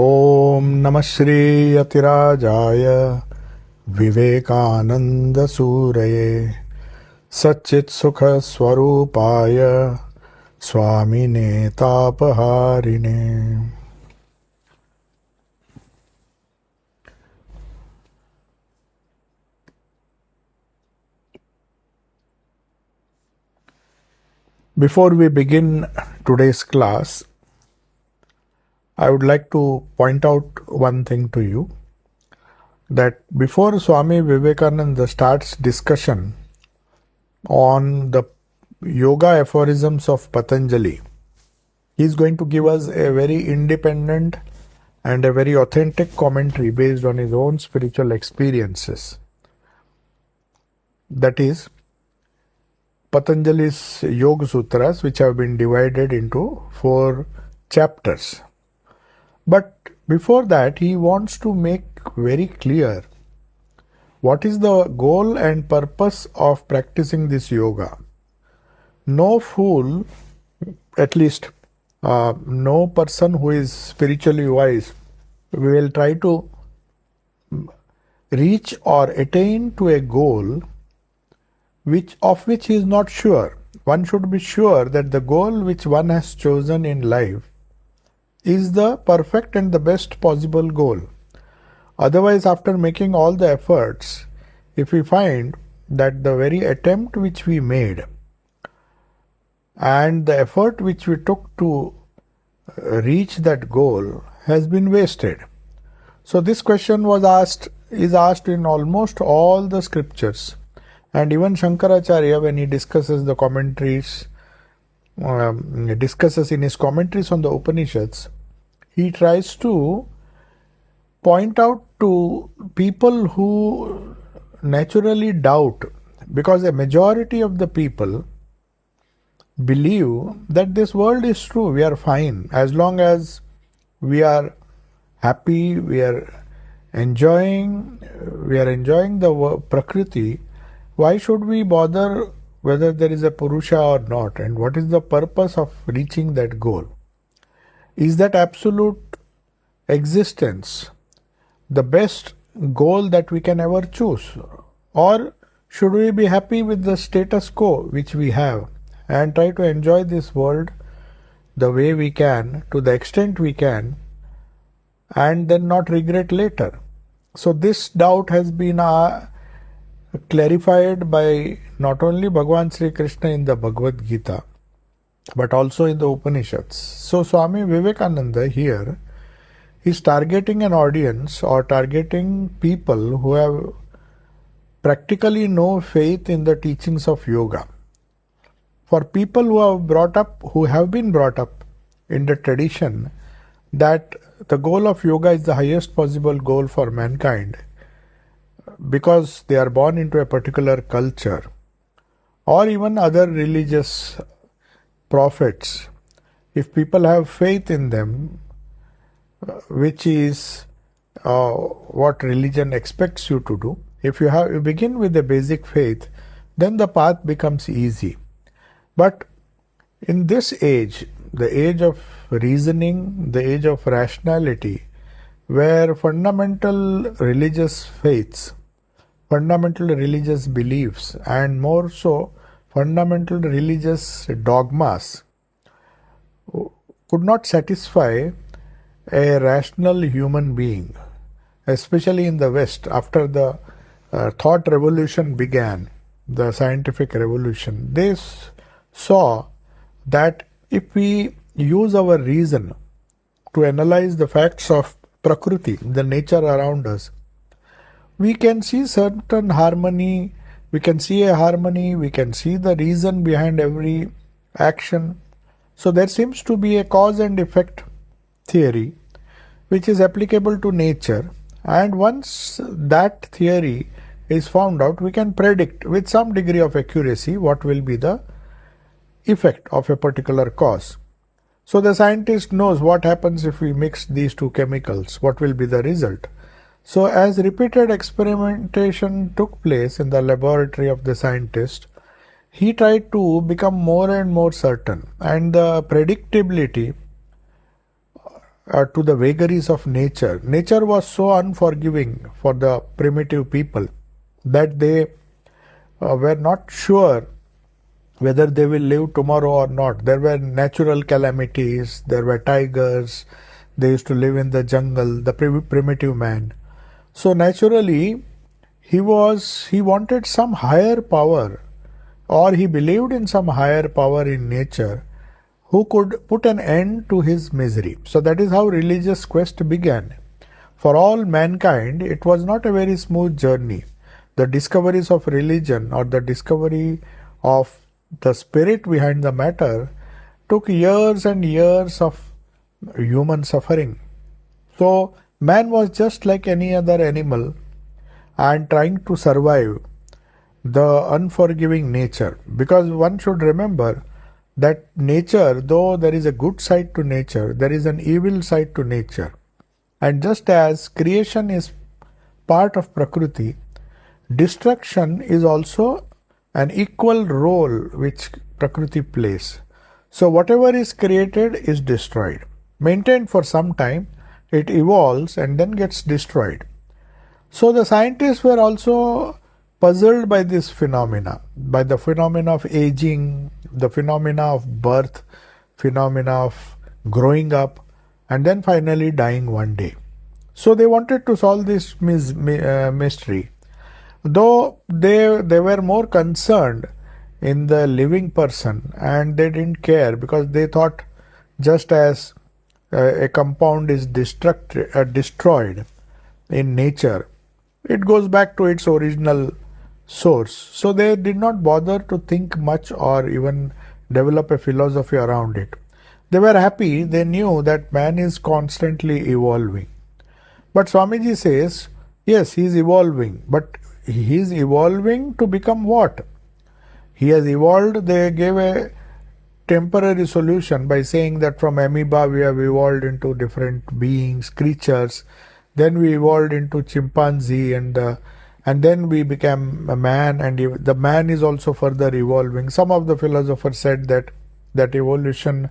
ॐ नमः श्रीयतिराजाय विवेकानन्दसूरये सच्चित्सुखस्वरूपाय स्वामिने तापहारिणे। Before we begin today's class, I would like to point out one thing to you, that before Swami Vivekananda starts discussion on the yoga aphorisms of Patanjali, he is going to give us a very independent and a very authentic commentary based on his own spiritual experiences. That is, Patanjali's Yoga Sutras, which have been divided into 4 chapters. But before that, he wants to make very clear what is the goal and purpose of practicing this yoga. No fool, at least no person who is spiritually wise, will try to reach or attain to a goal of which he is not sure. One should be sure that the goal which one has chosen in life is the perfect and the best possible goal. Otherwise, after making all the efforts, if we find that the very attempt which we made and the effort which we took to reach that goal has been wasted. So this question is asked in almost all the scriptures, and even Shankaracharya, when he discusses the commentaries, discusses in his commentaries on the Upanishads, he tries to point out to people who naturally doubt, because a majority of the people believe that this world is true, we are fine, as long as we are happy, we are enjoying the Prakriti. Why should we bother whether there is a Purusha or not, and what is the purpose of reaching that goal? Is that absolute existence the best goal that we can ever choose? Or should we be happy with the status quo which we have and try to enjoy this world the way we can, to the extent we can, and then not regret later? So this doubt has been clarified by not only Bhagavan Sri Krishna in the Bhagavad Gita, but also in the Upanishads. So Swami Vivekananda here is targeting an audience or targeting people who have practically no faith in the teachings of yoga. For people who have been brought up in the tradition that the goal of yoga is the highest possible goal for mankind, because they are born into a particular culture, or even other religious prophets, if people have faith in them, which is what religion expects you to do, if you begin with a basic faith, then the path becomes easy. But in this age, the age of reasoning, the age of rationality, where fundamental religious faiths, fundamental religious beliefs, and more so fundamental religious dogmas could not satisfy a rational human being, especially in the West. After the thought revolution began, the scientific revolution, they saw that if we use our reason to analyze the facts of Prakriti, the nature around us, we can see certain harmony, we can see the reason behind every action. So there seems to be a cause and effect theory which is applicable to nature, and once that theory is found out, we can predict with some degree of accuracy what will be the effect of a particular cause. So the scientist knows what happens if we mix these two chemicals, what will be the result. So as repeated experimentation took place in the laboratory of the scientist, he tried to become more and more certain, and the predictability to the vagaries of nature. Nature was so unforgiving for the primitive people that they were not sure whether they will live tomorrow or not. There were natural calamities, there were tigers, they used to live in the jungle, the primitive man. So naturally, he wanted some higher power, or he believed in some higher power in nature who could put an end to his misery. So that is how religious quest began. For all mankind, it was not a very smooth journey. The discoveries of religion or the discovery of the spirit behind the matter took years and years of human suffering. So man was just like any other animal and trying to survive the unforgiving nature. Because one should remember that nature, though there is a good side to nature, there is an evil side to nature. And just as creation is part of Prakriti, destruction is also an equal role which Prakriti plays. So whatever is created is destroyed. Maintained for some time, it evolves and then gets destroyed. So the scientists were also puzzled by this phenomena, by the phenomena of aging, the phenomena of birth, phenomena of growing up, and then finally dying one day. So they wanted to solve this mystery. Though they were more concerned in the living person, and they didn't care because they thought just as a compound is destroyed in nature, it goes back to its original source. So they did not bother to think much or even develop a philosophy around it. They were happy, they knew that man is constantly evolving. But Swamiji says, yes, he is evolving, but he is evolving to become what? He has evolved, they gave a temporary solution by saying that from amoeba we have evolved into different beings, creatures, then we evolved into chimpanzee, and then we became a man, and the man is also further evolving. Some of the philosophers said that evolution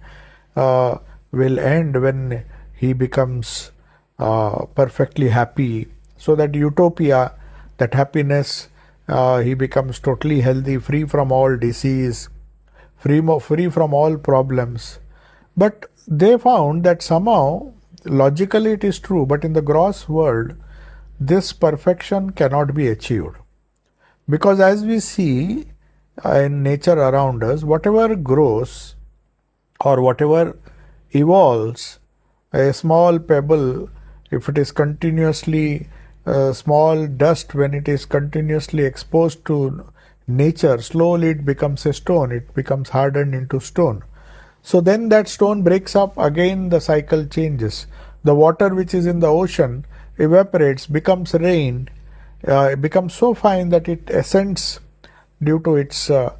will end when he becomes perfectly happy, so that utopia, that happiness, he becomes totally healthy, free from all disease, free from all problems. But they found that somehow, logically it is true, but in the gross world, this perfection cannot be achieved. Because as we see in nature around us, whatever grows or whatever evolves, a small pebble, if it is continuously small dust, when it is continuously exposed to nature, slowly it becomes a stone, it becomes hardened into stone. So then that stone breaks up, again the cycle changes. The water which is in the ocean evaporates, becomes rain, it becomes so fine that it ascends due to its it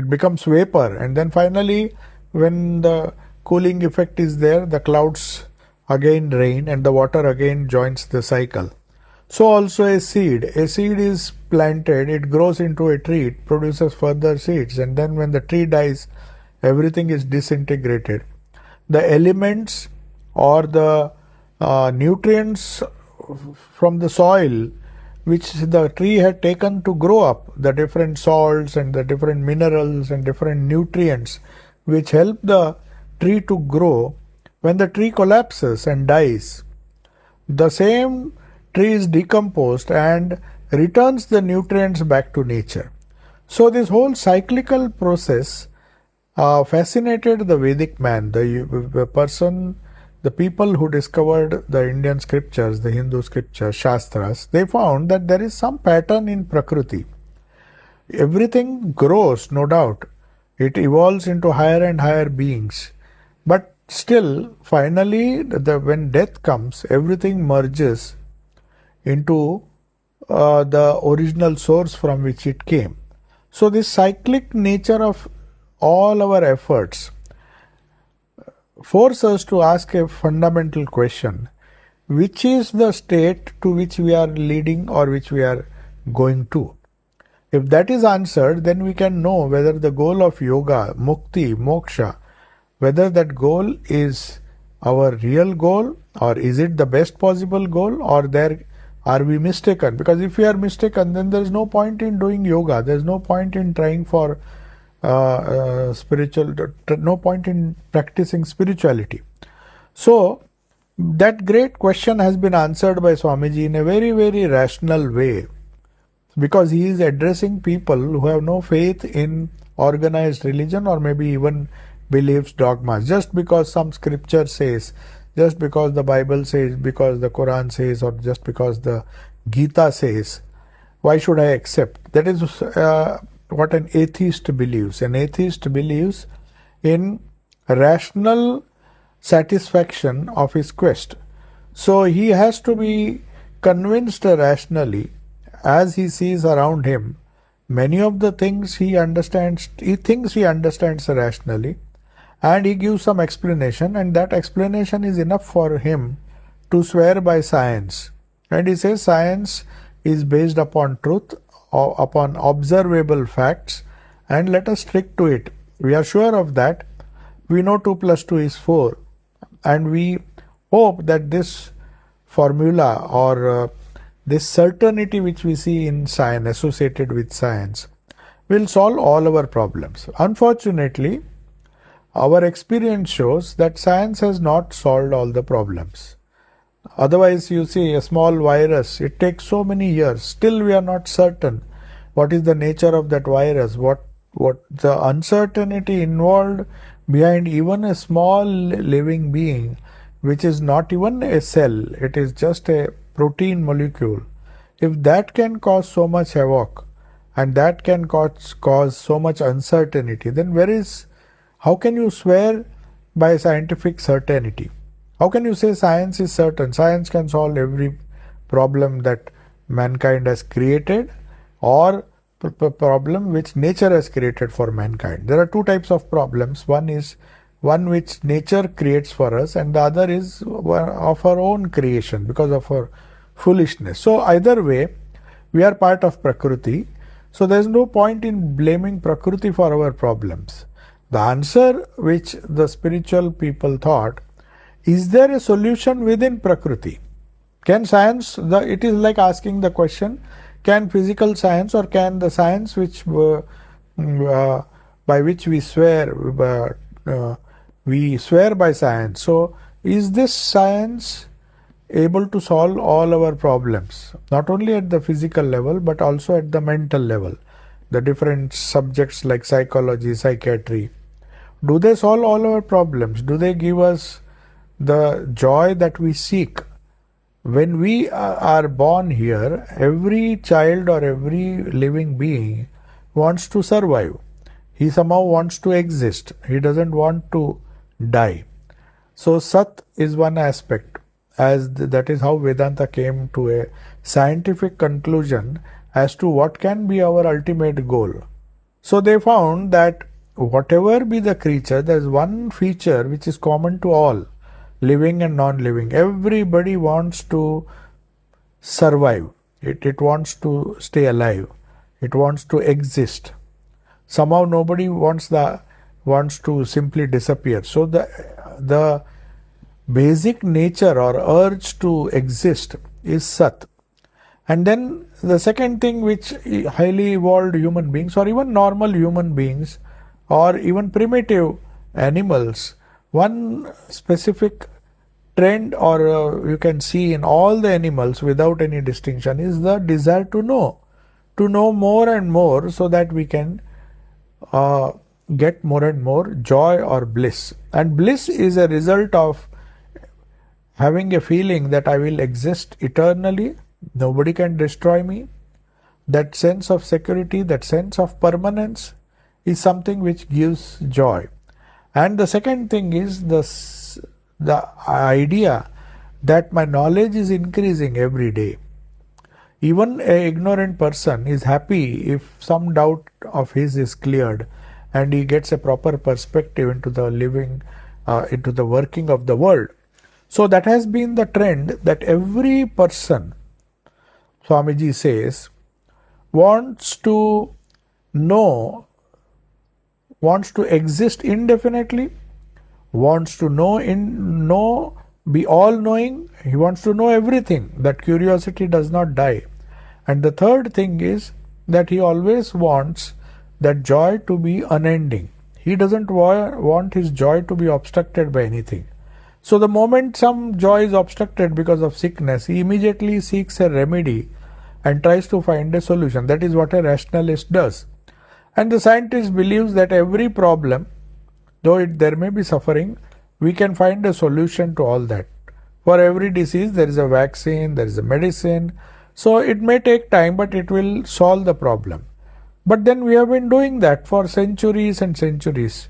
becomes vapor, and then finally when the cooling effect is there, the clouds again rain and the water again joins the cycle. So also a seed is planted, it grows into a tree, it produces further seeds, and then when the tree dies, everything is disintegrated. The elements or the nutrients from the soil which the tree had taken to grow up, the different salts and the different minerals and different nutrients which help the tree to grow, when the tree collapses and dies, the same tree is decomposed and returns the nutrients back to nature. So this whole cyclical process fascinated the Vedic man, the person, the people who discovered the Indian scriptures, the Hindu scriptures, Shastras. They found that there is some pattern in Prakriti. Everything grows, no doubt. It evolves into higher and higher beings. But still, finally, when death comes, everything merges into the original source from which it came. So this cyclic nature of all our efforts force us to ask a fundamental question: which is the state to which we are leading or which we are going to? If that is answered, then we can know whether the goal of yoga, mukti, moksha, whether that goal is our real goal, or is it the best possible goal, or there are we mistaken? Because if we are mistaken, then there is no point in doing yoga. There is no point in trying for spiritual. No point in practicing spirituality. So that great question has been answered by Swamiji in a very, very rational way, because he is addressing people who have no faith in organized religion, or maybe even beliefs, dogmas. Just because some scripture says, just because the Bible says, because the Quran says, or just because the Gita says, why should I accept? That is what an atheist believes. An atheist believes in rational satisfaction of his quest. So he has to be convinced rationally, as he sees around him. Many of the things he understands, he thinks he understands rationally, and he gives some explanation, and that explanation is enough for him to swear by science. And he says science is based upon truth, or upon observable facts, and let us stick to it. We are sure of that. We know 2 plus 2 is 4, and we hope that this formula, or this certainty which we see in science, associated with science, will solve all our problems. Unfortunately, our experience shows that science has not solved all the problems. Otherwise, you see a small virus, it takes so many years. Still we are not certain what is the nature of that virus, what the uncertainty involved behind even a small living being, which is not even a cell, it is just a protein molecule. If that can cause so much havoc, and that can cause so much uncertainty, then how can you swear by scientific certainty? How can you say science is certain? Science can solve every problem that mankind has created, or problem which nature has created for mankind. There are two types of problems. One is one which nature creates for us, and the other is of our own creation because of our foolishness. So either way, we are part of Prakriti. So there is no point in blaming Prakriti for our problems. The answer which the spiritual people thought, is there a solution within Prakriti? Can science, it is like asking the question, can physical science, or can the science which by which we swear by science. So is this science able to solve all our problems, not only at the physical level but also at the mental level? The different subjects like psychology, psychiatry, do they solve all our problems? Do they give us the joy that we seek? When we are born here, every child or every living being wants to survive. He somehow wants to exist. He doesn't want to die. So Sat is one aspect, that is how Vedanta came to a scientific conclusion as to what can be our ultimate goal. So they found that whatever be the creature, there is one feature which is common to all, living and non-living. Everybody wants to survive. It wants to stay alive. It wants to exist. Somehow nobody wants to simply disappear. So the basic nature or urge to exist is Sat. And then the second thing which highly evolved human beings, or even normal human beings, or even primitive animals, one specific trend, or you can see in all the animals without any distinction, is the desire to know more and more, so that we can get more and more joy or bliss. And bliss is a result of having a feeling that I will exist eternally, nobody can destroy me. That sense of security, that sense of permanence is something which gives joy. And the second thing is the idea that my knowledge is increasing every day. Even an ignorant person is happy if some doubt of his is cleared and he gets a proper perspective into the living, into the working of the world. So that has been the trend, that every person, Swamiji says, wants to know, wants to exist indefinitely, wants to be all knowing. He wants to know everything. That curiosity does not die. And the third thing is that he always wants that joy to be unending. He doesn't want his joy to be obstructed by anything. So the moment some joy is obstructed because of sickness, he immediately seeks a remedy and tries to find a solution. That is what a rationalist does. And the scientist believes that every problem, though there may be suffering, we can find a solution to all that. For every disease, there is a vaccine, there is a medicine. So it may take time, but it will solve the problem. But then we have been doing that for centuries and centuries.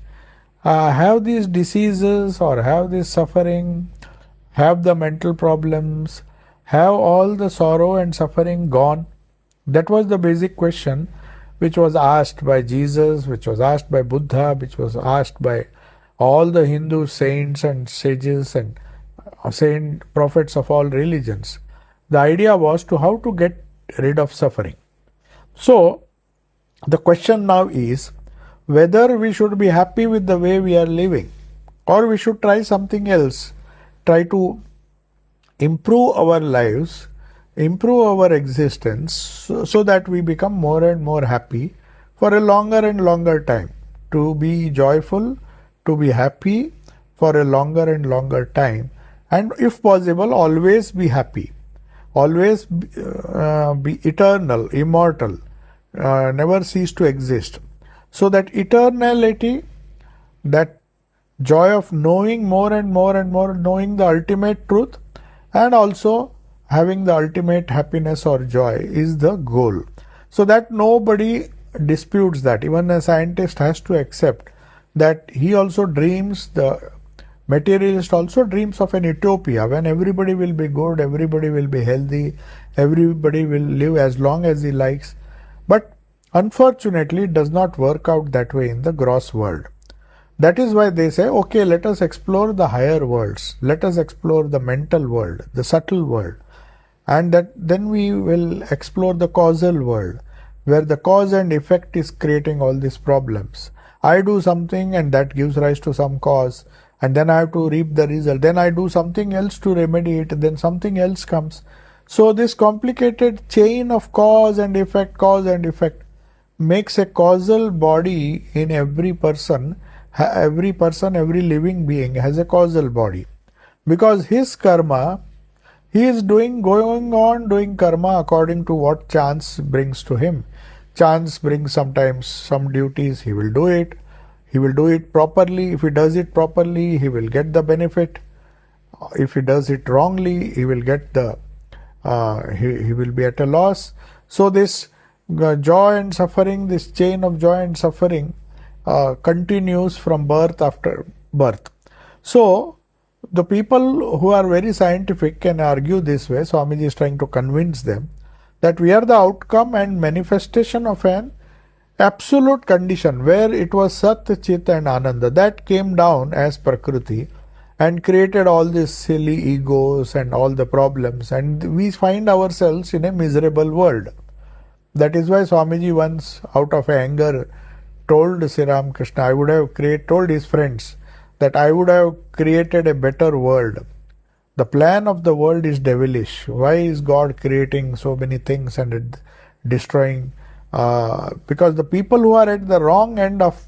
Have these diseases or have this suffering, have the mental problems, have all the sorrow and suffering gone? That was the basic question which was asked by Jesus, which was asked by Buddha, which was asked by all the Hindu saints and sages and saint prophets of all religions. The idea was how to get rid of suffering. So, the question now is whether we should be happy with the way we are living or we should try something else, try to improve our lives, improve our existence so that we become more and more happy for a longer and longer time. To be joyful, to be happy for a longer and longer time, and if possible, always be happy, always be eternal, immortal, never cease to exist. So that eternality, that joy of knowing more and more and more, knowing the ultimate truth, and also having the ultimate happiness or joy is the goal. So that nobody disputes that. Even a scientist has to accept that he also dreams, the materialist also dreams of an utopia when everybody will be good, everybody will be healthy, everybody will live as long as he likes. But unfortunately, it does not work out that way in the gross world. That is why they say, okay, let us explore the higher worlds. Let us explore the mental world, the subtle world. And then we will explore the causal world, where the cause and effect is creating all these problems. I do something and that gives rise to some cause, and then I have to reap the result. Then I do something else to remedy it, then something else comes. So this complicated chain of cause and effect makes a causal body in every person. Every living being has a causal body, because his karma, he is going on doing karma according to what chance brings to him. Chance brings sometimes some duties, he will do it. He will do it properly. If he does it properly, he will get the benefit. If he does it wrongly, he will get he will be at a loss. So this joy and suffering, this chain of joy and suffering continues from birth after birth. So the people who are very scientific can argue this way. Swamiji is trying to convince them that we are the outcome and manifestation of an absolute condition where it was Sat, Chit and Ananda that came down as Prakriti and created all these silly egos and all the problems, and we find ourselves in a miserable world. That is why Swamiji once, out of anger, told Sri Ramakrishna, I would have told his friends that I would have created a better world. The plan of the world is devilish. Why is God creating so many things and destroying? Because the people who are at the wrong end of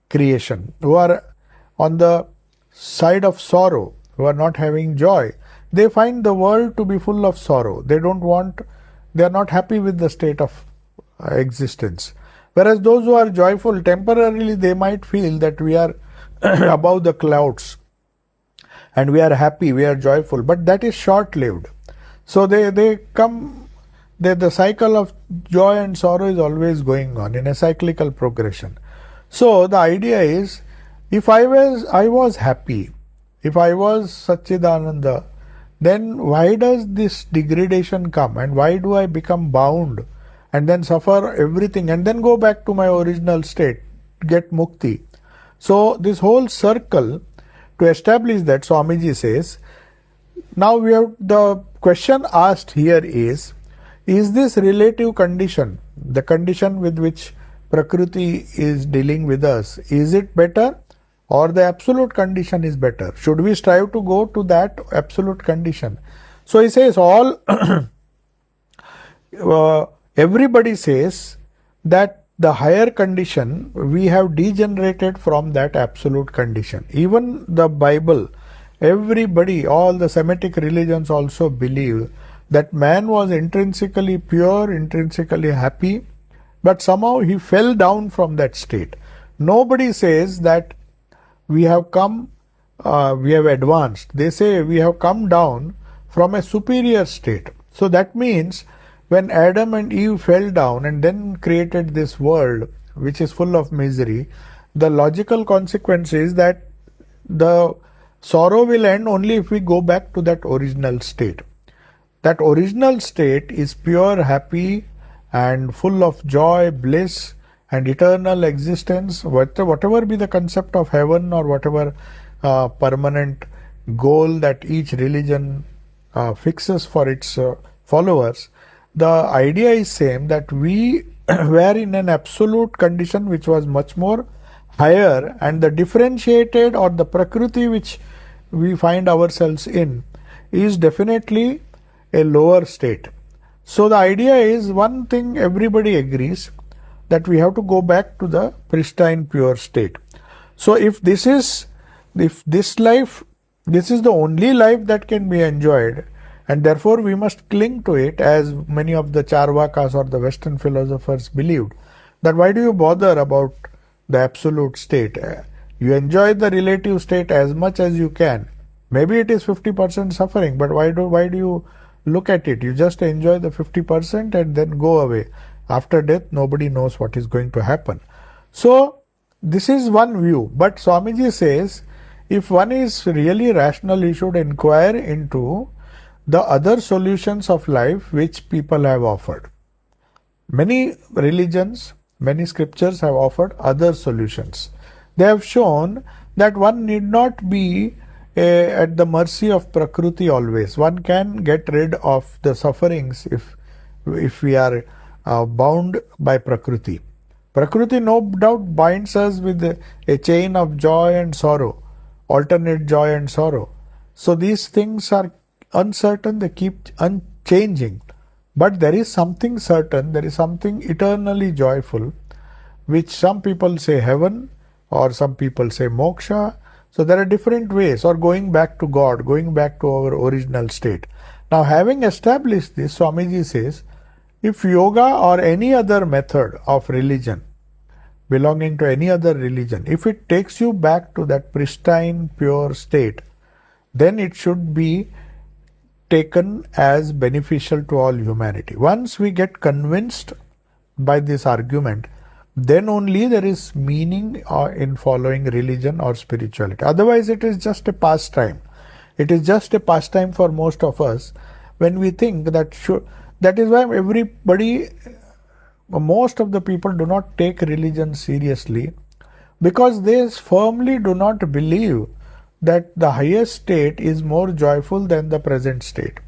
creation, who are on the side of sorrow, who are not having joy, they find the world to be full of sorrow. They are not happy with the state of existence. Whereas those who are joyful, temporarily they might feel that we are above the clouds and we are happy, we are joyful, but that is short-lived. So the cycle of joy and sorrow is always going on in a cyclical progression. So the idea is, if I was happy, if I was Satchidananda, then why does this degradation come and why do I become bound and then suffer everything and then go back to my original state, get mukti? So this whole circle, to establish that, Swamiji says, now we have the question asked here is this relative condition, the condition with which Prakriti is dealing with us, is it better or the absolute condition is better? Should we strive to go to that absolute condition? So he says all everybody says that the higher condition, we have degenerated from that absolute condition. Even the Bible, everybody, all the Semitic religions also believe that man was intrinsically pure, intrinsically happy, but somehow he fell down from that state. Nobody says that we have come, we have advanced. They say we have come down from a superior state. So that means when Adam and Eve fell down and then created this world which is full of misery, the logical consequence is that the sorrow will end only if we go back to that original state. That original state is pure, happy, and full of joy, bliss, and eternal existence. Whatever be the concept of heaven or whatever permanent goal that each religion fixes for its followers, the idea is same, that we were in an absolute condition which was much more higher, and the differentiated or the prakriti which we find ourselves in is definitely a lower state. So the idea is, one thing everybody agrees, that we have to go back to the pristine pure state. So if this life, this is the only life that can be enjoyed, and therefore we must cling to it, as many of the Charvakas or the Western philosophers believed, that why do you bother about the absolute state? You enjoy the relative state as much as you can. Maybe it is 50% suffering, but why do you look at it? You just enjoy the 50% and then go away. After death, nobody knows what is going to happen. So this is one view. But Swamiji says, if one is really rational, he should inquire into the other solutions of life which people have offered. Many religions, many scriptures have offered other solutions. They have shown that one need not be at the mercy of Prakriti always. One can get rid of the sufferings if we are bound by Prakriti. Prakriti no doubt binds us with a chain of joy and sorrow, alternate joy and sorrow. So these things are uncertain, they keep unchanging. But there is something certain, there is something eternally joyful, which some people say heaven, or some people say moksha. So there are different ways, or going back to God, going back to our original state. Now, having established this, Swamiji says, if yoga or any other method of religion, belonging to any other religion, if it takes you back to that pristine, pure state, then it should be taken as beneficial to all humanity. Once we get convinced by this argument, then only there is meaning in following religion or spirituality. Otherwise, it is just a pastime. It is just a pastime for most of us when we think that that is why most of the people do not take religion seriously, because they firmly do not believe that the highest state is more joyful than the present state.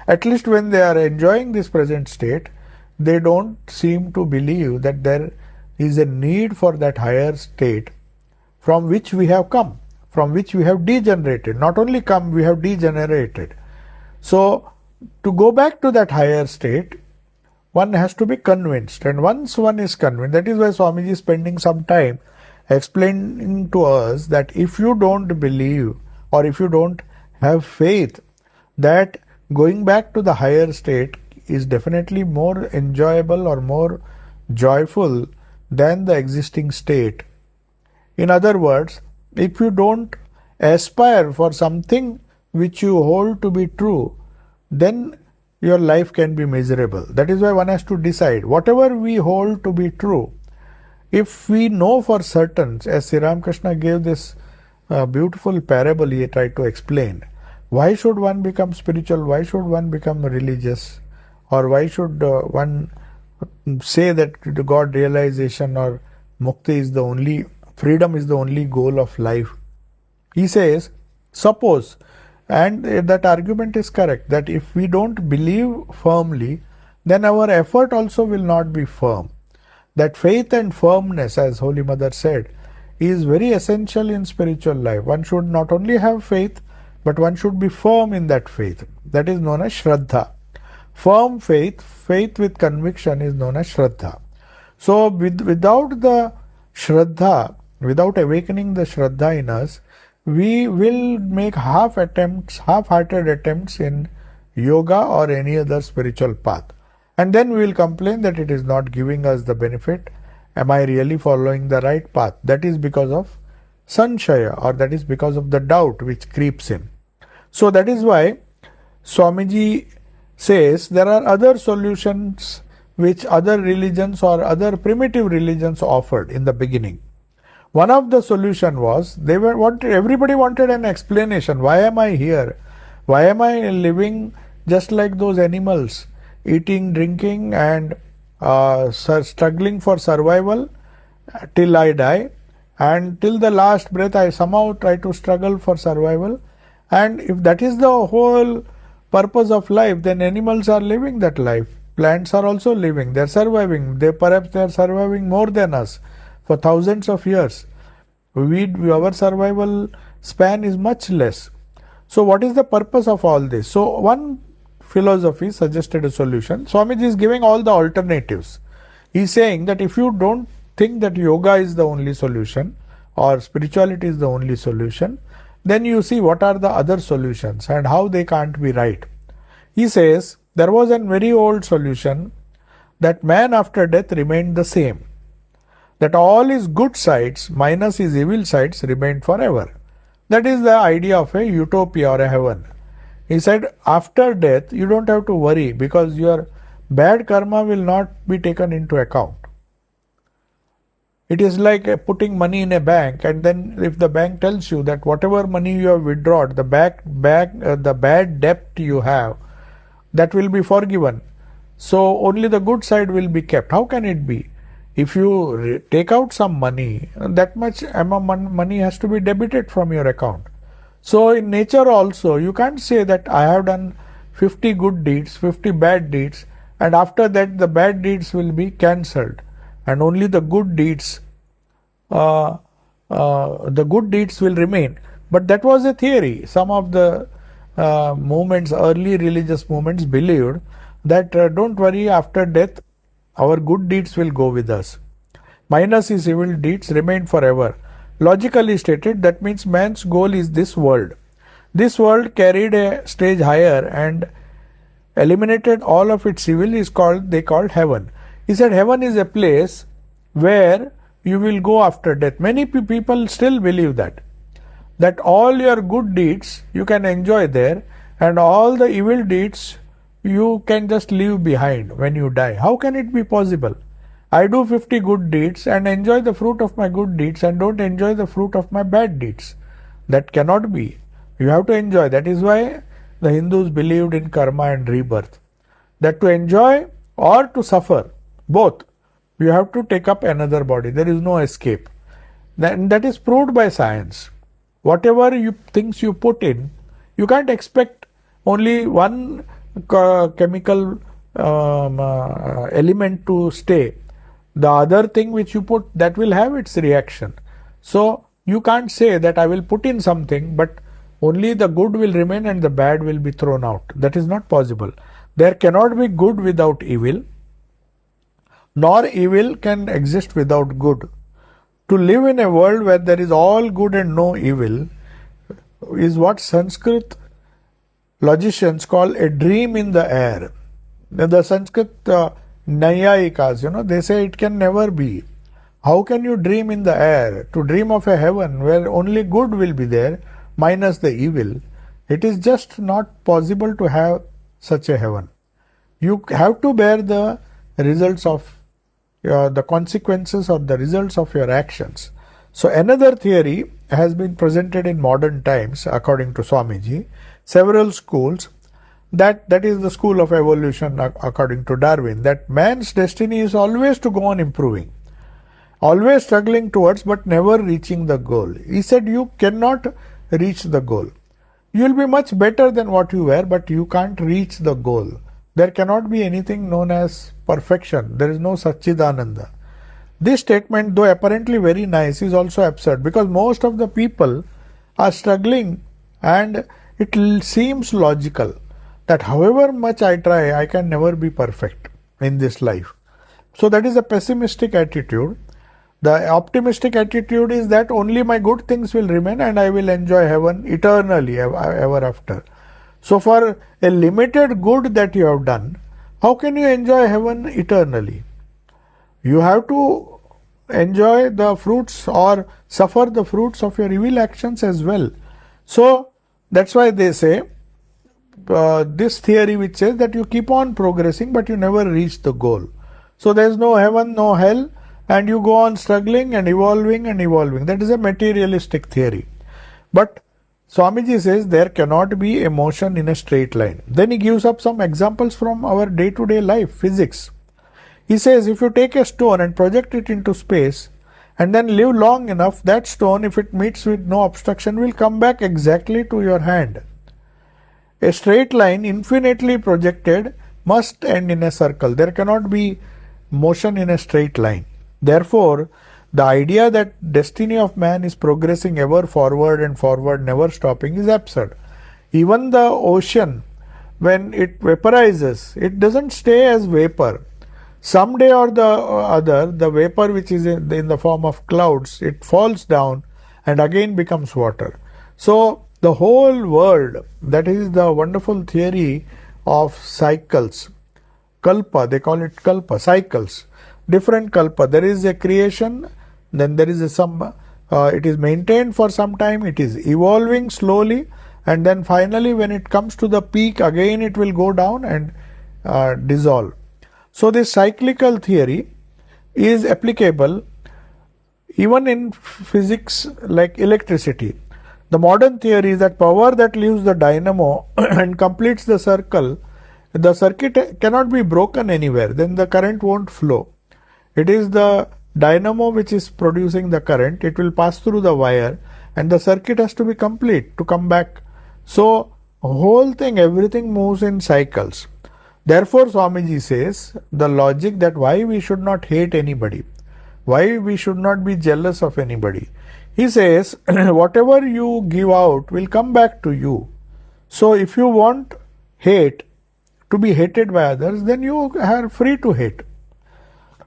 At least when they are enjoying this present state, they don't seem to believe that there is a need for that higher state from which we have come, from which we have degenerated. Not only come, we have degenerated. So to go back to that higher state, one has to be convinced. And once one is convinced, that is why Swamiji is spending some time explaining to us that if you don't believe, or if you don't have faith that going back to the higher state is definitely more enjoyable or more joyful than the existing state. In other words, if you don't aspire for something which you hold to be true, then your life can be miserable. That is why one has to decide whatever we hold to be true. If we know for certain, as Sri Ramakrishna gave this beautiful parable he tried to explain, why should one become spiritual? Why should one become religious? Or why should one say that the God realization or mukti is the only, freedom is the only goal of life? He says, suppose, and that argument is correct, that if we don't believe firmly, then our effort also will not be firm. That faith and firmness, as Holy Mother said, is very essential in spiritual life. One should not only have faith, but one should be firm in that faith. That is known as Shraddha. Firm faith, faith with conviction is known as Shraddha. So without the Shraddha, without awakening the Shraddha in us, we will make half-hearted attempts in yoga or any other spiritual path. And then we will complain that it is not giving us the benefit. Am I really following the right path? That is because of sanshaya, or that is because of the doubt which creeps in. So that is why Swamiji says there are other solutions which other religions or other primitive religions offered in the beginning. One of the solution was everybody wanted an explanation. Why am I here? Why am I living just like those animals, eating, drinking, and struggling for survival till I die, and till the last breath I somehow try to struggle for survival. And if that is the whole purpose of life, then animals are living that life. Plants are also living. They are surviving. Perhaps they are surviving more than us for thousands of years. Our survival span is much less. So what is the purpose of all this? So one philosophy suggested a solution. Swamiji is giving all the alternatives. He is saying that if you don't think that yoga is the only solution or spirituality is the only solution, then you see what are the other solutions and how they can't be right. He says there was a very old solution that man after death remained the same, that all his good sides minus his evil sides remained forever. That is the idea of a utopia or a heaven. He said after death you don't have to worry because your bad karma will not be taken into account. It is like putting money in a bank, and then if the bank tells you that whatever money you have withdrawn, the bad debt you have, that will be forgiven. So only the good side will be kept. How can it be? If you take out some money, that much money has to be debited from your account. So in nature also, you can't say that I have done 50 good deeds, 50 bad deeds, and after that the bad deeds will be cancelled, and only the good deeds will remain. But that was a theory. Some of the early religious movements believed that don't worry, after death our good deeds will go with us. Minus his evil deeds remain forever. Logically stated, that means man's goal is this world. This world carried a stage higher and eliminated all of its evil they called heaven. He said heaven is a place where you will go after death. Many people still believe that all your good deeds you can enjoy there, and all the evil deeds you can just leave behind when you die. How can it be possible? I do 50 good deeds and enjoy the fruit of my good deeds and don't enjoy the fruit of my bad deeds. That cannot be. You have to enjoy. That is why the Hindus believed in karma and rebirth. That to enjoy or to suffer, both, you have to take up another body. There is no escape. That is proved by science. Whatever things you put in, you can't expect only one chemical element to stay. The other thing which you put, that will have its reaction. So you can't say that I will put in something, but only the good will remain and the bad will be thrown out. That is not possible. There cannot be good without evil, nor evil can exist without good. To live in a world where there is all good and no evil is what Sanskrit logicians call a dream in the air. The Sanskrit Nyayikas, they say it can never be. How can you dream in the air? To dream of a heaven where only good will be there minus the evil, it is just not possible to have such a heaven. You have to bear the results of the consequences or the results of your actions. So another theory has been presented in modern times according to Swamiji. Several schools, that is the school of evolution according to Darwin, that man's destiny is always to go on improving, always struggling towards but never reaching the goal. He said you cannot reach the goal. You will be much better than what you were, but you can't reach the goal. There cannot be anything known as perfection. There is no Satchidananda. This statement, though apparently very nice, is also absurd because most of the people are struggling, and it seems logical that however much I try, I can never be perfect in this life. So that is a pessimistic attitude. The optimistic attitude is that only my good things will remain and I will enjoy heaven eternally, ever after. So for a limited good that you have done, how can you enjoy heaven eternally? You have to enjoy the fruits or suffer the fruits of your evil actions as well. So that's why they say this theory which says that you keep on progressing but you never reach the goal. So there is no heaven, no hell, and you go on struggling and evolving and evolving. That is a materialistic theory. But Swamiji says there cannot be a motion in a straight line. Then he gives up some examples from our day-to-day life, physics. He says if you take a stone and project it into space and then live long enough, that stone, if it meets with no obstruction, will come back exactly to your hand. A straight line infinitely projected must end in a circle. There cannot be motion in a straight line. Therefore, the idea that destiny of man is progressing ever forward and forward, never stopping, is absurd. Even the ocean, when it vaporizes, it doesn't stay as vapor. Someday or the other, the vapor which is in the form of clouds, it falls down and again becomes water. So the whole world, that is the wonderful theory of cycles. Kalpa, they call it kalpa, cycles. Different kalpa. There is a creation, then there is it is maintained for some time, it is evolving slowly, and then finally when it comes to the peak, again it will go down and dissolve. So this cyclical theory is applicable even in physics like electricity. The modern theory is that power that leaves the dynamo and completes the circuit cannot be broken anywhere, then the current won't flow. It is the dynamo which is producing the current, it will pass through the wire and the circuit has to be complete to come back. So whole thing, everything moves in cycles. Therefore Swamiji says the logic that why we should not hate anybody, why we should not be jealous of anybody. He says whatever you give out will come back to you. So if you want hate to be hated by others, then you are free to hate.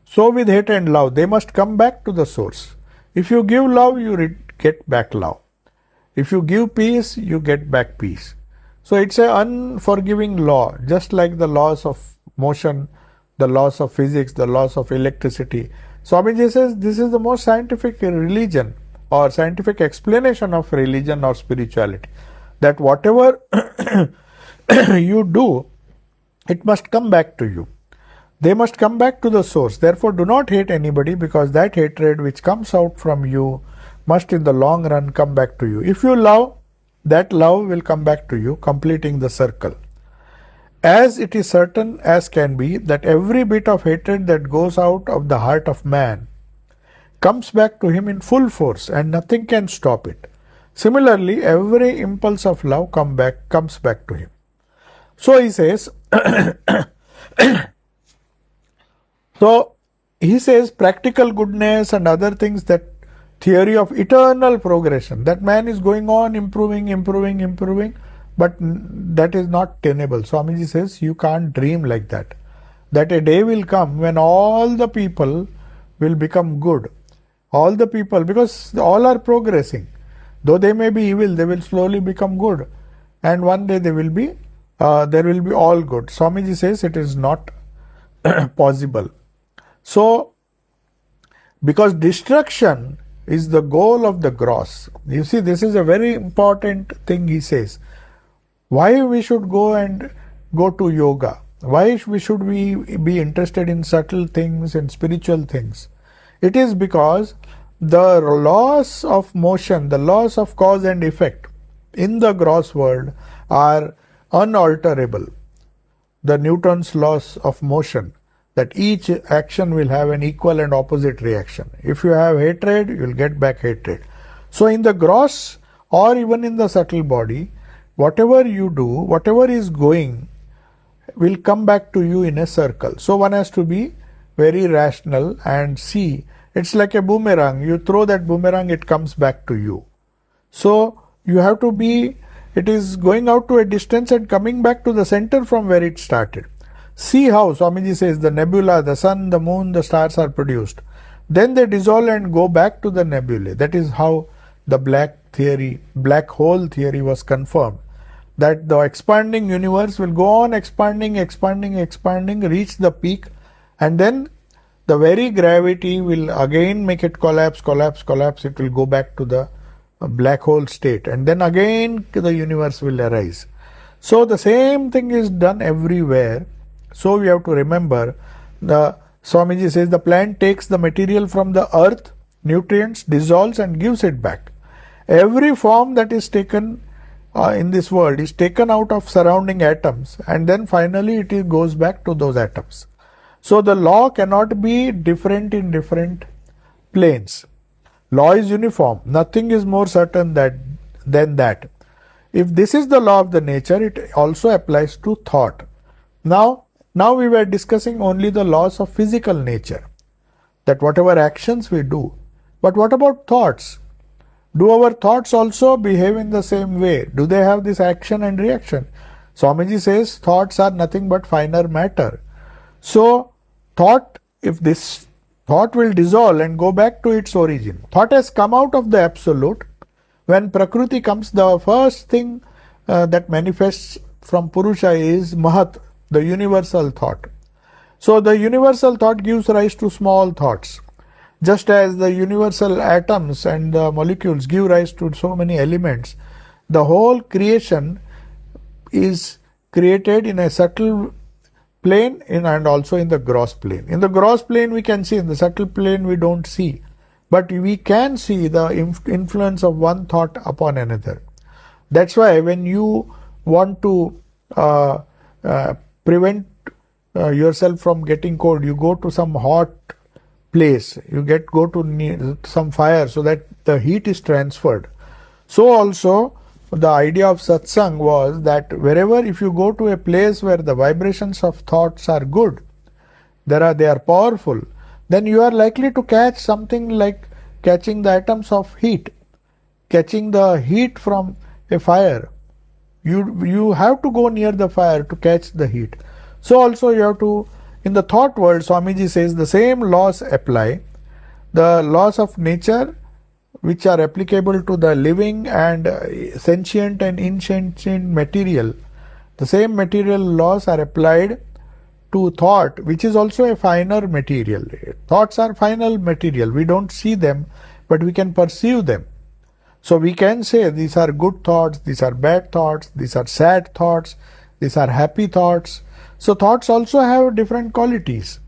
So with hate and love, they must come back to the source. If you give love, you get back love. If you give peace, you get back peace. So it's an unforgiving law, just like the laws of motion, the laws of physics, the laws of electricity. Swamiji says this is the most scientific religion or scientific explanation of religion or spirituality. That whatever you do, it must come back to you. They must come back to the source. Therefore, do not hate anybody, because that hatred which comes out from you must in the long run come back to you. If you love, that love will come back to you, completing the circle. As it is certain as can be that every bit of hatred that goes out of the heart of man comes back to him in full force and nothing can stop it. Similarly, every impulse of love comes back to him. So he says, practical goodness and other things, that theory of eternal progression, that man is going on improving, but that is not tenable. Swamiji says you can't dream like that. That a day will come when all the people will become good. All the people, because all are progressing. Though they may be evil, they will slowly become good. And one day there will be all good. Swamiji says it is not possible. So, because destruction is the goal of the gross. You see, this is a very important thing he says. Why we should go to yoga? Why should we be interested in subtle things and spiritual things? It is because the laws of motion, the laws of cause and effect in the gross world are unalterable. The Newton's laws of motion, that each action will have an equal and opposite reaction. If you have hatred, you will get back hatred. So in the gross or even in the subtle body, whatever you do, whatever is going, will come back to you in a circle. So one has to be very rational and see It's like a boomerang. You throw that boomerang, it comes back to you. So you have to be, it is going out to a distance and coming back to the center from where it started. See how Swamiji says the nebula, the sun, the moon, the stars are produced. Then they dissolve and go back to the nebulae. That is how the black hole theory was confirmed. That the expanding universe will go on expanding, reach the peak, and then the very gravity will again make it collapse. It will go back to the black hole state, and then again the universe will arise. So the same thing is done everywhere. So we have to remember, the Swamiji says the plant takes the material from the earth, nutrients, dissolves and gives it back. Every form that is taken in this world is taken out of surrounding atoms, and then finally it goes back to those atoms. So the law cannot be different in different planes. Law is uniform. Nothing is more certain than that. If this is the law of the nature, it also applies to thought. Now we were discussing only the laws of physical nature, that whatever actions we do. But what about thoughts? Do our thoughts also behave in the same way? Do they have this action and reaction? Swamiji says thoughts are nothing but finer matter. So if this thought will dissolve and go back to its origin. Thought has come out of the absolute. When Prakriti comes, the first thing that manifests from Purusha is Mahat, the universal thought. So the universal thought gives rise to small thoughts. Just as the universal atoms and the molecules give rise to so many elements, the whole creation is created in a subtle plane and also in the gross plane. In the gross plane we can see, in the subtle plane we don't see. But we can see the influence of one thought upon another. That's why when you want to prevent yourself from getting cold, you go to some hot place, you go to some fire so that the heat is transferred. So also the idea of satsang was that wherever, if you go to a place where the vibrations of thoughts are good, they are powerful, then you are likely to catch something like catching the atoms of heat, catching the heat from a fire. You have to go near the fire to catch the heat. So also you have to, in the thought world, Swamiji says the same laws apply. The laws of nature, which are applicable to the living and sentient and insentient material, the same material laws are applied to thought, which is also a finer material. Thoughts are final material. We don't see them, but we can perceive them. So we can say these are good thoughts, these are bad thoughts, these are sad thoughts, these are happy thoughts. So thoughts also have different qualities.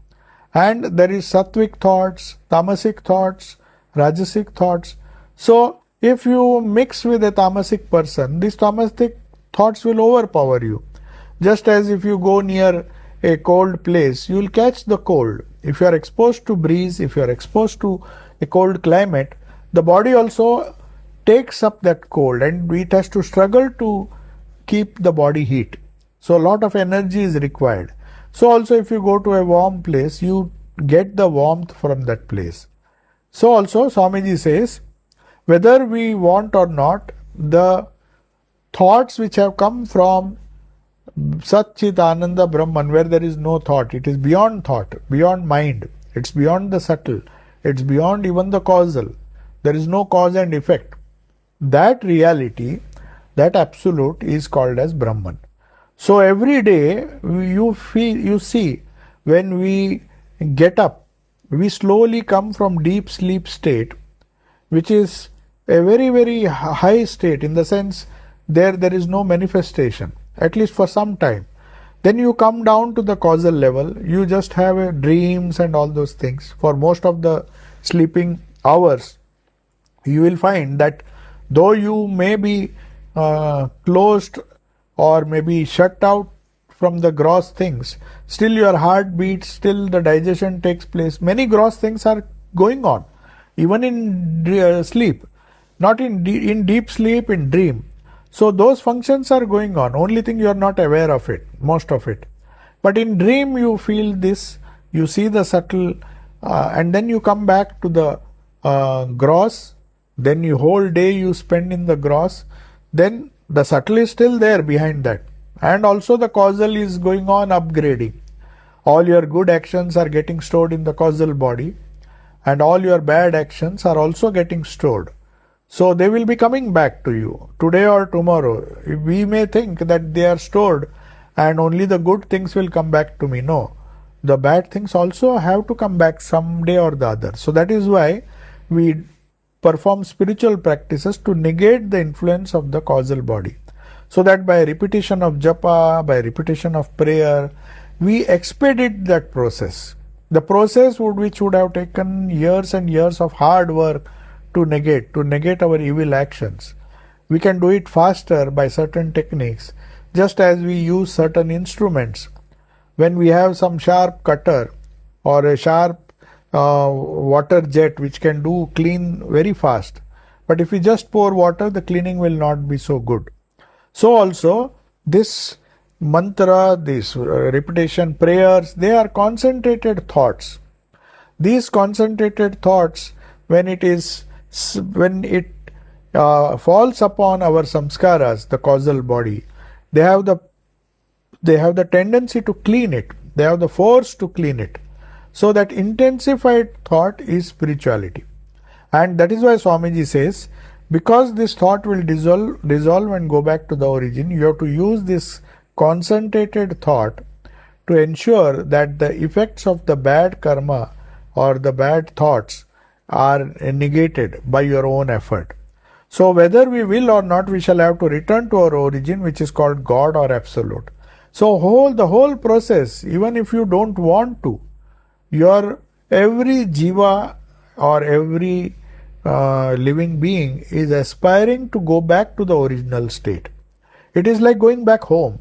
And there is sattvic thoughts, tamasic thoughts, rajasic thoughts. So if you mix with a tamasic person, these tamasic thoughts will overpower you. Just as if you go near a cold place, you will catch the cold. If you are exposed to breeze, if you are exposed to a cold climate, the body also takes up that cold and it has to struggle to keep the body heat. So a lot of energy is required. So also if you go to a warm place, you get the warmth from that place. So also Swamiji says, whether we want or not, the thoughts which have come from Sat Chit Ananda Brahman, where there is no thought, it is beyond thought, beyond mind, it's beyond the subtle, it's beyond even the causal. There is no cause and effect. That reality, that absolute is called as Brahman. So every day you see, when we get up, we slowly come from deep sleep state, which is a very, very high state, in the sense there is no manifestation, at least for some time. Then you come down to the causal level, you just have dreams and all those things. For most of the sleeping hours, you will find that though you may be closed or maybe shut out from the gross things, still your heart beats, still the digestion takes place. Many gross things are going on, even in sleep, not in deep sleep, in dream. So those functions are going on. Only thing you are not aware of it, most of it. But in dream you feel this, you see the subtle and then you come back to the gross, then you whole day you spend in the gross, then the subtle is still there behind that, and also the causal is going on upgrading. All your good actions are getting stored in the causal body, and all your bad actions are also getting stored. So they will be coming back to you today or tomorrow. We may think that they are stored and only the good things will come back to me. No, the bad things also have to come back someday or the other. So that is why we perform spiritual practices to negate the influence of the causal body. So that by repetition of japa, by repetition of prayer, we expedite that process. The process which would have taken years and years of hard work to negate our evil actions. We can do it faster by certain techniques, just as we use certain instruments. When we have some sharp cutter or a sharp water jet which can do clean very fast, but if we just pour water, the cleaning will not be so good. So also this mantra, this repetition, prayers, they are concentrated thoughts. These concentrated thoughts, when it falls upon our samskaras, the causal body, they have the tendency to clean it. They have the force to clean it. So that intensified thought is spirituality. And that is why Swamiji says, because this thought will dissolve and go back to the origin, you have to use this concentrated thought to ensure that the effects of the bad karma or the bad thoughts are negated by your own effort. So whether we will or not, we shall have to return to our origin, which is called God or Absolute. So the whole process, even if you don't want to, your every jiva or every living being is aspiring to go back to the original state. It is like going back home.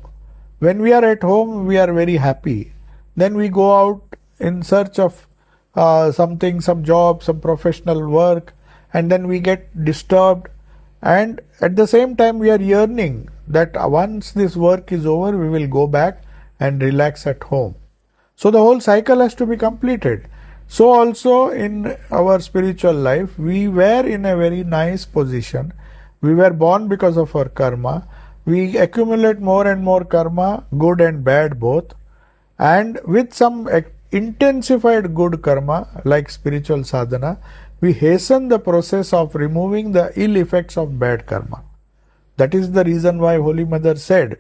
When we are at home, we are very happy. Then we go out in search of something, some job, some professional work, and then we get disturbed. And at the same time, we are yearning that once this work is over, we will go back and relax at home. So the whole cycle has to be completed. So also in our spiritual life, we were in a very nice position. We were born because of our karma. We accumulate more and more karma, good and bad both. And with some intensified good karma, like spiritual sadhana, we hasten the process of removing the ill effects of bad karma. That is the reason why Holy Mother said,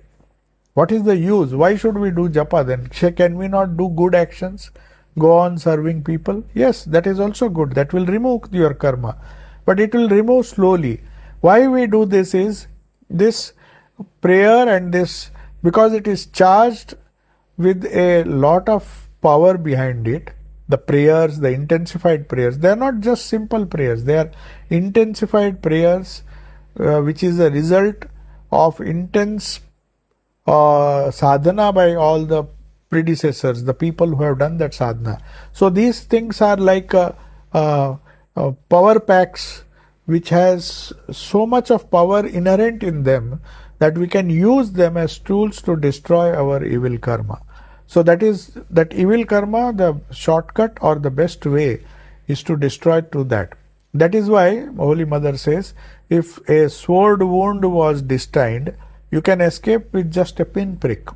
what is the use? Why should we do japa then? Can we not do good actions? Go on serving people? Yes, that is also good. That will remove your karma. But it will remove slowly. Why we do this is, this prayer and this, because it is charged with a lot of power behind it. The prayers, the intensified prayers, they are not just simple prayers. They are intensified prayers, which is a result of intense sadhana by all the predecessors, the people who have done that sadhana. So these things are like power packs which has so much of power inherent in them that we can use them as tools to destroy our evil karma. So that evil karma, the shortcut or the best way is to destroy through that. That is why Holy Mother says, if a sword wound was destined, you can escape with just a pinprick.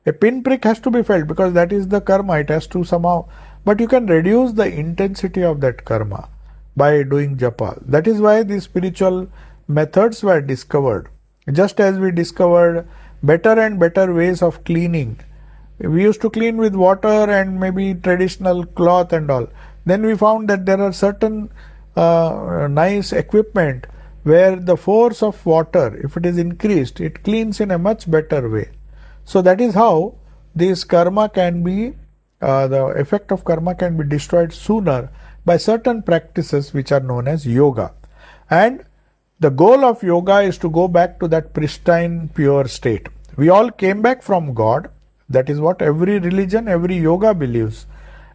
A pinprick has to be felt because that is the karma, it has to somehow, but you can reduce the intensity of that karma by doing japa. That is why these spiritual methods were discovered. Just as we discovered better and better ways of cleaning. We used to clean with water and maybe traditional cloth and all. Then we found that there are certain nice equipment where the force of water, if it is increased, it cleans in a much better way. So that is how this karma can be, the effect of karma can be destroyed sooner by certain practices which are known as yoga. And the goal of yoga is to go back to that pristine, pure state. We all came back from God. That is what every religion, every yoga believes.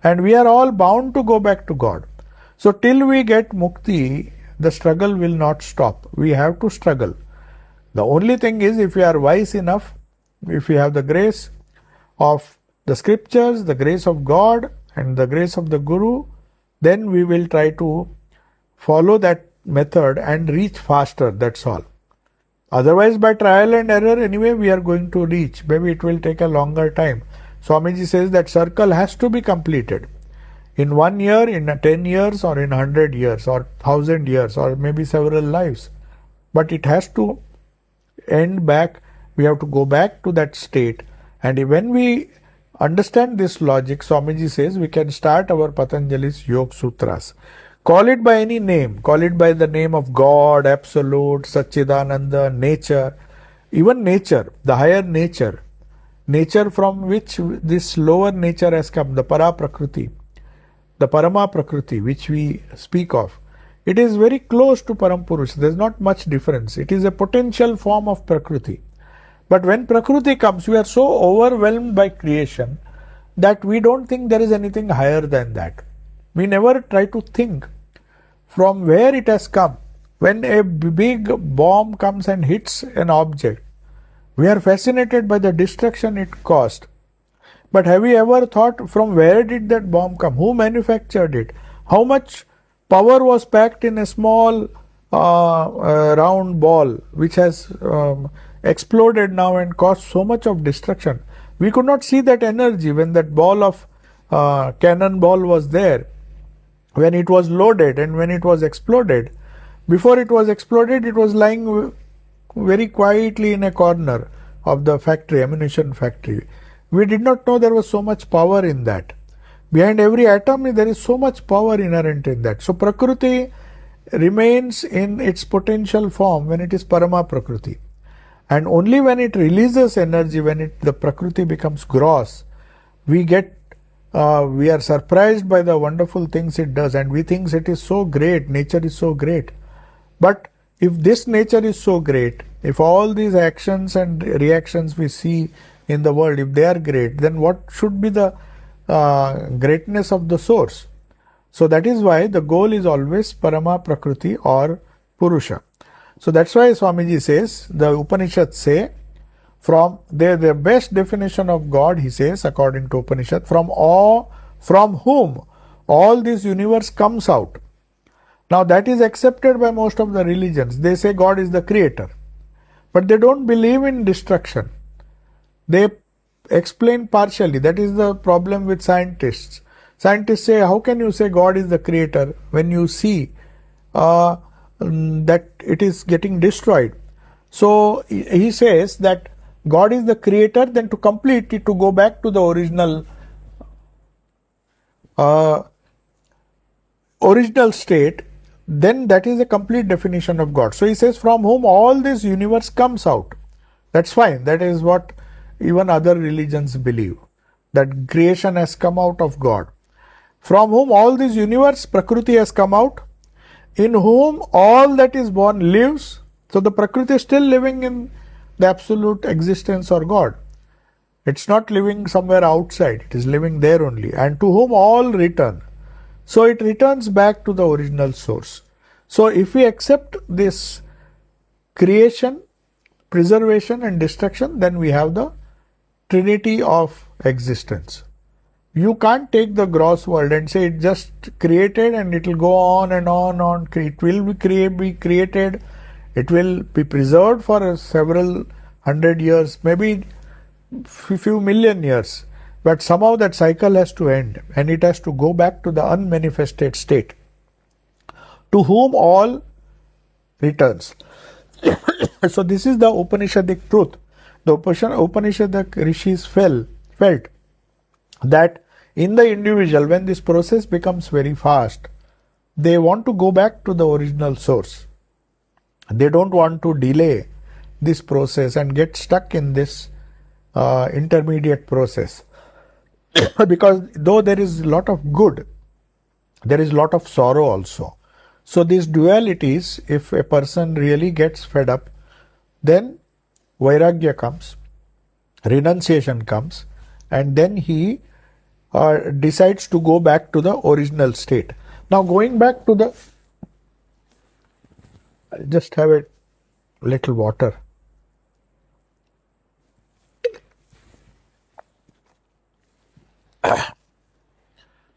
And we are all bound to go back to God. So till we get mukti, the struggle will not stop. We have to struggle. The only thing is, if we are wise enough, if we have the grace of the scriptures, the grace of God and the grace of the Guru, then we will try to follow that method and reach faster, that's all. Otherwise, by trial and error, anyway, we are going to reach. Maybe it will take a longer time. Swamiji says that circle has to be completed in 1 year, in 10 years, or in 100 years, or 1,000 years, or maybe several lives. But it has to end back. We have to go back to that state. And when we understand this logic, Swamiji says we can start our Patanjali's Yoga Sutras. Call it by any name. Call it by the name of God, Absolute, Satchidananda, nature. Even nature, the higher nature. Nature from which this lower nature has come, the Para Prakriti, the Parama Prakriti, which we speak of. It is very close to Param Purusha. There is not much difference. It is a potential form of Prakriti. But when Prakriti comes, we are so overwhelmed by creation that we don't think there is anything higher than that. We never try to think from where it has come. When a big bomb comes and hits an object, we are fascinated by the destruction it caused. But have you ever thought from where did that bomb come? Who manufactured it? How much power was packed in a small round ball which has exploded now and caused so much of destruction? We could not see that energy when that ball of cannonball was there, when it was loaded and when it was exploded. Before it was exploded, it was lying very quietly in a corner of the factory, ammunition factory. We did not know there was so much power in that. Behind every atom, there is so much power inherent in that. So Prakriti remains in its potential form when it is Parama Prakriti. And only when it releases energy, when the Prakriti becomes gross, we are surprised by the wonderful things it does, and we think it is so great, nature is so great. But if this nature is so great, if all these actions and reactions we see in the world, if they are great, then what should be the greatness of the source? So that is why the goal is always Parama Prakriti or Purusha. So that's why Swamiji says, the Upanishads say, from the best definition of God, he says, according to Upanishad, from whom all this universe comes out. Now that is accepted by most of the religions. They say God is the creator. But they don't believe in destruction. They explain partially. That is the problem with scientists. Scientists say, how can you say God is the creator when you see that it is getting destroyed? So he says that God is the creator, then to complete it, to go back to the original state, then that is a complete definition of God. So he says, from whom all this universe comes out. That's fine. That is what even other religions believe, that creation has come out of God. From whom all this universe, Prakriti, has come out, in whom all that is born lives. So the Prakriti is still living in the absolute existence or God. It's not living somewhere outside. It is living there only. And to whom all return. So it returns back to the original source. So if we accept this creation, preservation and destruction, then we have the trinity of existence. You can't take the gross world and say it just created and it will go on and on. It will be created. It will be preserved for several hundred years, maybe few million years. But somehow that cycle has to end and it has to go back to the unmanifested state, to whom all returns. So this is the Upanishadic truth. The Upanishadic rishis felt that in the individual, when this process becomes very fast, they want to go back to the original source. They don't want to delay this process and get stuck in this intermediate process. Because though there is a lot of good, there is a lot of sorrow also. So these dualities, if a person really gets fed up, then vairagya comes, renunciation comes, and then he decides to go back to the original state. Now going back to the, I'll just have a little water.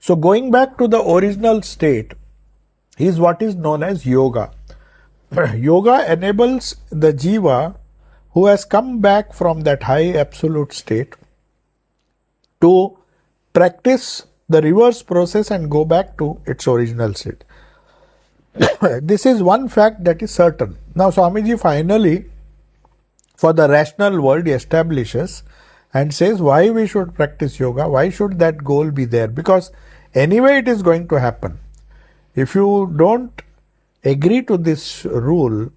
So going back to the original state is what is known as yoga. Yoga enables the jiva who has come back from that high absolute state to practice the reverse process and go back to its original state. This is one fact that is certain. Now Swamiji finally, for the rational world, establishes and says why we should practice yoga, why should that goal be there, because anyway it is going to happen. If you don't agree to this rule,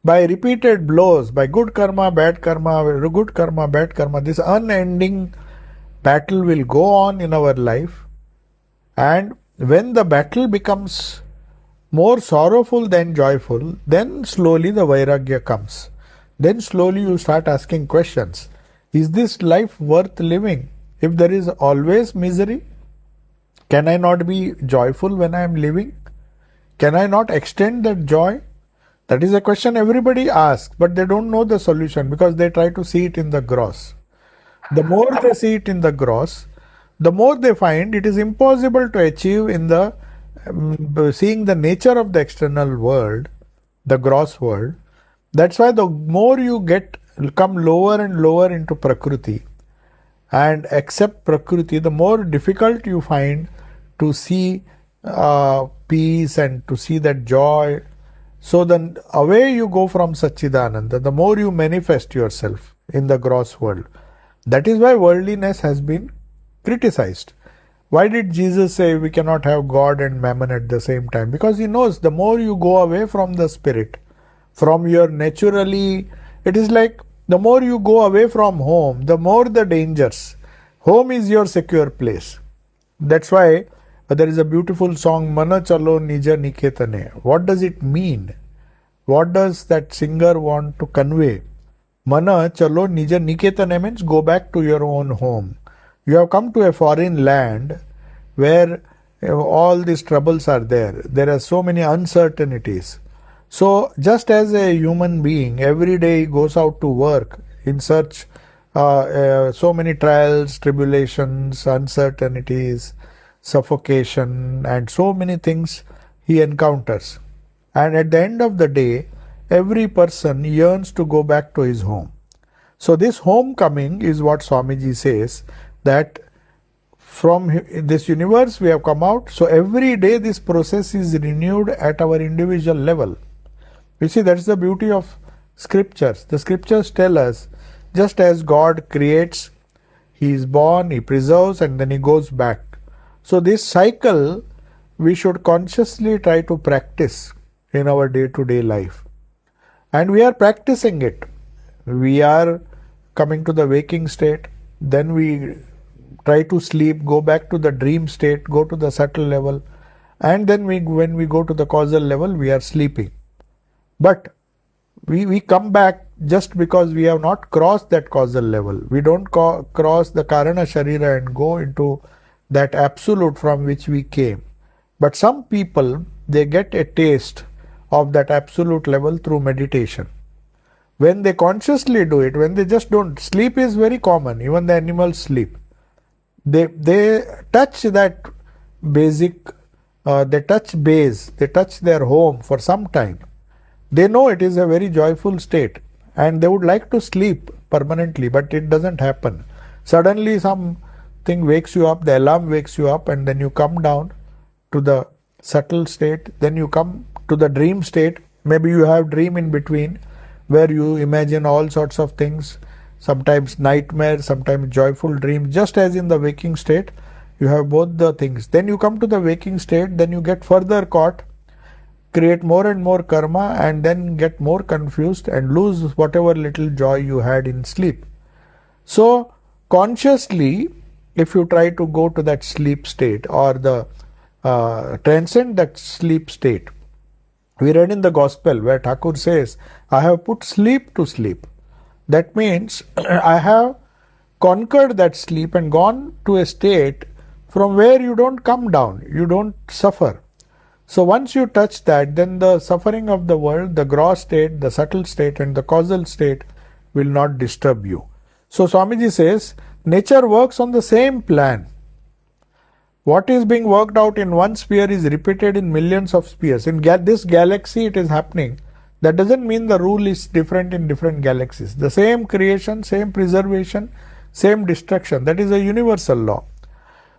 by repeated blows, by good karma, bad karma, good karma, bad karma, this unending battle will go on in our life. And when the battle becomes more sorrowful than joyful, then slowly the vairagya comes. Then slowly you start asking questions. Is this life worth living? If there is always misery, can I not be joyful when I am living? Can I not extend that joy? That is a question everybody asks, but they don't know the solution because they try to see it in the gross. The more they see it in the gross, the more they find it is impossible to achieve in the seeing the nature of the external world, the gross world. That's why the more you come lower and lower into Prakriti and accept Prakriti, the more difficult you find to see peace and to see that joy. So then away you go from Satchidananda, the more you manifest yourself in the gross world. That is why worldliness has been criticized. Why did Jesus say we cannot have God and mammon at the same time? Because he knows the more you go away from the spirit, from your naturally, it is like the more you go away from home, the more the dangers. Home is your secure place. That's why there is a beautiful song, Mana Chalo Nija Niketane. What does it mean? What does that singer want to convey? Mana Chalo Nija Niketane means go back to your own home. You have come to a foreign land where all these troubles are there. There are so many uncertainties. So just as a human being every day goes out to work in search so many trials, tribulations, uncertainties, suffocation and so many things he encounters. And at the end of the day, every person yearns to go back to his home. So this homecoming is what Swamiji says, that from this universe we have come out. So every day this process is renewed at our individual level. You see, that's the beauty of scriptures. The scriptures tell us, just as God creates, he is born, he preserves, and then he goes back. So this cycle we should consciously try to practice in our day-to-day life. And we are practicing it. We are coming to the waking state, then we try to sleep, go back to the dream state, go to the subtle level, and then when we go to the causal level, we are sleeping. But we come back just because we have not crossed that causal level. We don't cross the Karana Sharira and go into that absolute from which we came. But some people, they get a taste of that absolute level through meditation. When they consciously do it, when they just don't, sleep is very common, even the animals sleep. They touch that basic, they touch base, they touch their home for some time. They know it is a very joyful state and they would like to sleep permanently, but it doesn't happen. Suddenly something wakes you up, the alarm wakes you up, and then you come down to the subtle state, then you come to the dream state. Maybe you have dream in between where you imagine all sorts of things, sometimes nightmares, sometimes joyful dreams. Just as in the waking state, you have both the things. Then you come to the waking state, then you get further caught, create more and more karma, and then get more confused and lose whatever little joy you had in sleep. So consciously, if you try to go to that sleep state or the transcend that sleep state, we read in the gospel where Thakur says, I have put sleep to sleep. That means I have conquered that sleep and gone to a state from where you don't come down, you don't suffer. So once you touch that, then the suffering of the world, the gross state, the subtle state and the causal state will not disturb you. So Swamiji says, nature works on the same plan. What is being worked out in one sphere is repeated in millions of spheres. In this galaxy it is happening. That doesn't mean the rule is different in different galaxies. The same creation, same preservation, same destruction. That is a universal law.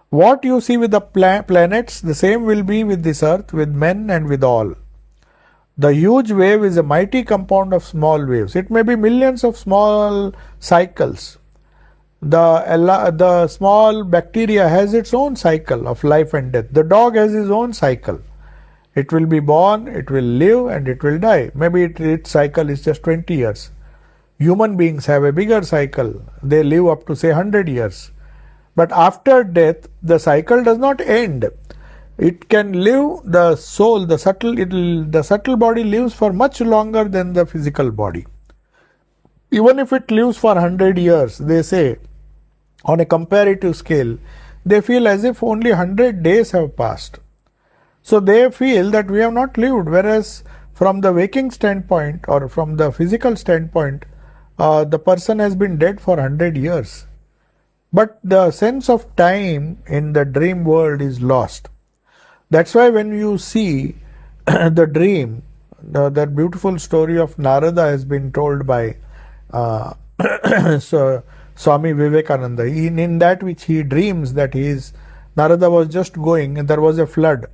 What you see with the planets, the same will be with this earth, with men and with all. The huge wave is a mighty compound of small waves. It may be millions of small cycles. The small bacteria has its own cycle of life and death. The dog has his own cycle. It will be born, it will live, and it will die. Maybe its cycle is just 20 years. Human beings have a bigger cycle. They live up to say 100 years. But after death, the cycle does not end. It can live, the soul, the subtle body lives for much longer than the physical body. Even if it lives for 100 years, they say, on a comparative scale, they feel as if only 100 days have passed. So they feel that we have not lived, whereas from the waking standpoint or from the physical standpoint, the person has been dead for 100 years. But the sense of time in the dream world is lost. That's why when you see the dream, that beautiful story of Narada has been told by so Swami Vivekananda. In that which he dreams that Narada was just going and there was a flood.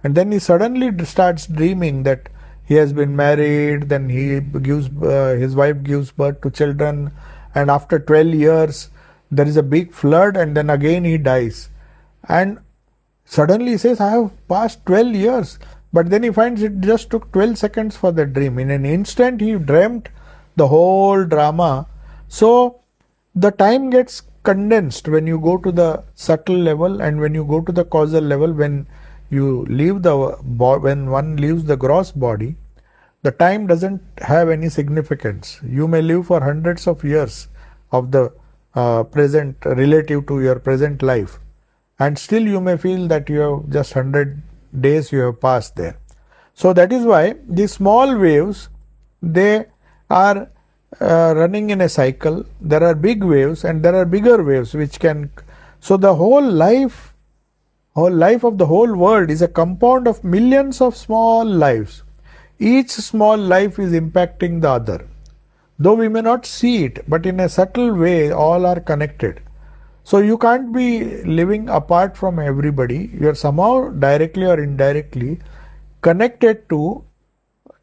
And then he suddenly starts dreaming that he has been married, then his wife gives birth to children, and after 12 years there is a big flood, and then again he dies. And suddenly he says, I have passed 12 years. But then he finds it just took 12 seconds for the dream. In an instant he dreamt the whole drama. So the time gets condensed when you go to the subtle level and when you go to the causal level. When one leaves the gross body, the time doesn't have any significance. You may live for hundreds of years of the present relative to your present life, and still you may feel that you have just 100 days you have passed there. So that is why these small waves, they are running in a cycle. There are big waves and there are bigger waves which can. So the whole life of the whole world is a compound of millions of small lives. Each small life is impacting the other. Though we may not see it, but in a subtle way, all are connected. So you can't be living apart from everybody. You are somehow directly or indirectly connected to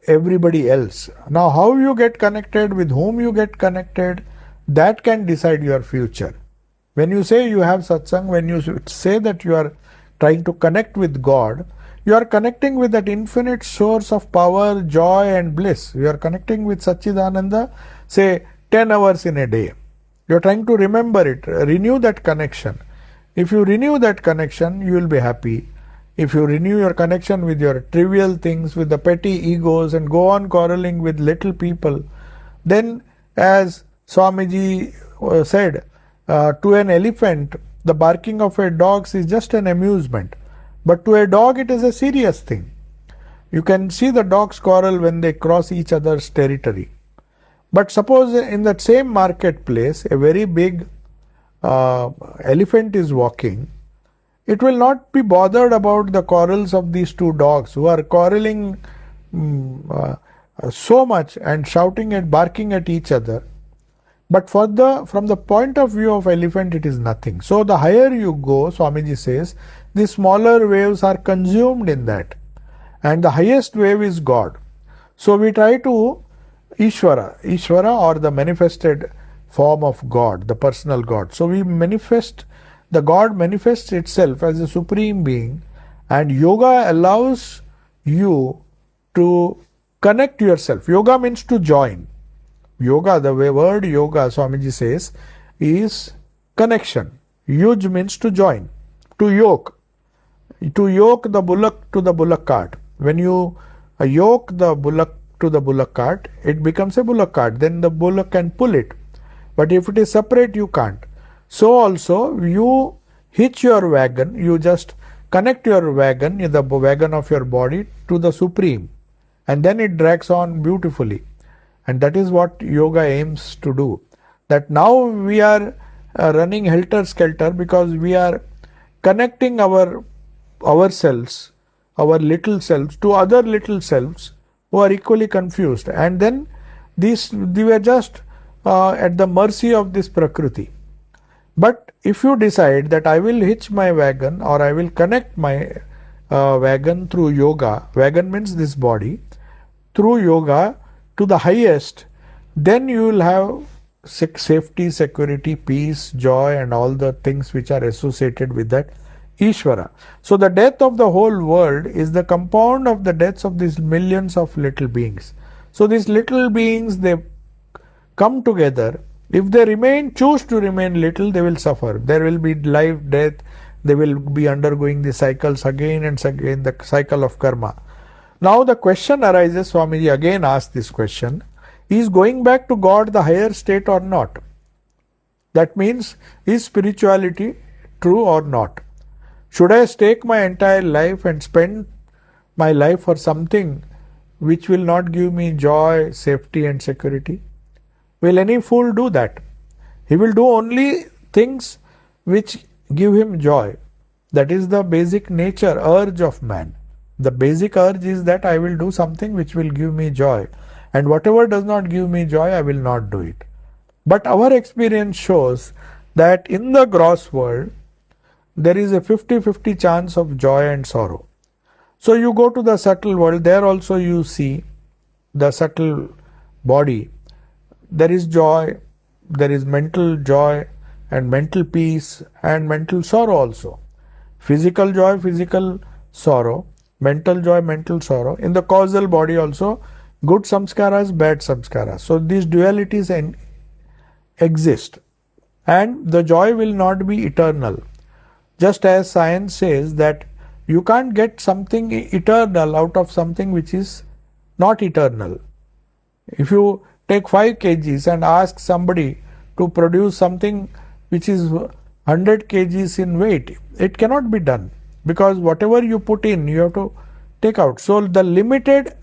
everybody else. Now, how you get connected, with whom you get connected, that can decide your future. When you say you have satsang, when you say that you are trying to connect with God, you are connecting with that infinite source of power, joy and bliss. You are connecting with Satchidananda, say 10 hours in a day. You are trying to remember it, renew that connection. If you renew that connection, you will be happy. If you renew your connection with your trivial things, with the petty egos, and go on quarreling with little people, then as Swamiji said, to an elephant, the barking of a dog is just an amusement. But to a dog, it is a serious thing. You can see the dogs quarrel when they cross each other's territory. But suppose in that same marketplace, a very big elephant is walking, it will not be bothered about the quarrels of these two dogs who are quarreling so much and shouting and barking at each other. But from the point of view of elephant, it is nothing. So the higher you go, Swamiji says, the smaller waves are consumed in that. And the highest wave is God. So we try to Ishvara or the manifested form of God, the personal God. So we manifest, the God manifests itself as a supreme being, and yoga allows you to connect yourself. Yoga means to join. Yoga, the word yoga, Swamiji says, is connection. Yuj means to join, to yoke. To yoke the bullock to the bullock cart. When you yoke the bullock to the bullock cart, it becomes a bullock cart. Then the bullock can pull it. But if it is separate, you can't. So also, you hitch your wagon, you just connect your wagon, the wagon of your body, to the Supreme. And then it drags on beautifully. And that is what yoga aims to do. That now we are running helter-skelter because we are connecting ourselves, our little selves, to other little selves who are equally confused. And then they were just at the mercy of this Prakriti. But if you decide that I will hitch my wagon, or I will connect my wagon through yoga, wagon means this body, through yoga to the highest, then you will have safety, security, peace, joy, and all the things which are associated with that Ishvara. So the death of the whole world is the compound of the deaths of these millions of little beings. So these little beings, they come together. If they choose to remain little, they will suffer. There will be life, death. They will be undergoing the cycles again and again, the cycle of karma. Now the question arises, Swamiji again asked this question, is going back to God the higher state or not? That means, is spirituality true or not? Should I stake my entire life and spend my life for something which will not give me joy, safety and security? Will any fool do that? He will do only things which give him joy. That is the basic nature, urge of man. The basic urge is that I will do something which will give me joy. And whatever does not give me joy, I will not do it. But our experience shows that in the gross world, there is a 50-50 chance of joy and sorrow. So you go to the subtle world, there also you see the subtle body. There is joy, there is mental joy and mental peace and mental sorrow also. Physical joy, physical sorrow, mental joy, mental sorrow. In the causal body also, good samskaras, bad samskaras. So these dualities exist, and the joy will not be eternal. Just as science says that you can't get something eternal out of something which is not eternal. If you take 5 kgs and ask somebody to produce something which is 100 kgs in weight, it cannot be done, because whatever you put in, you have to take out. So the limited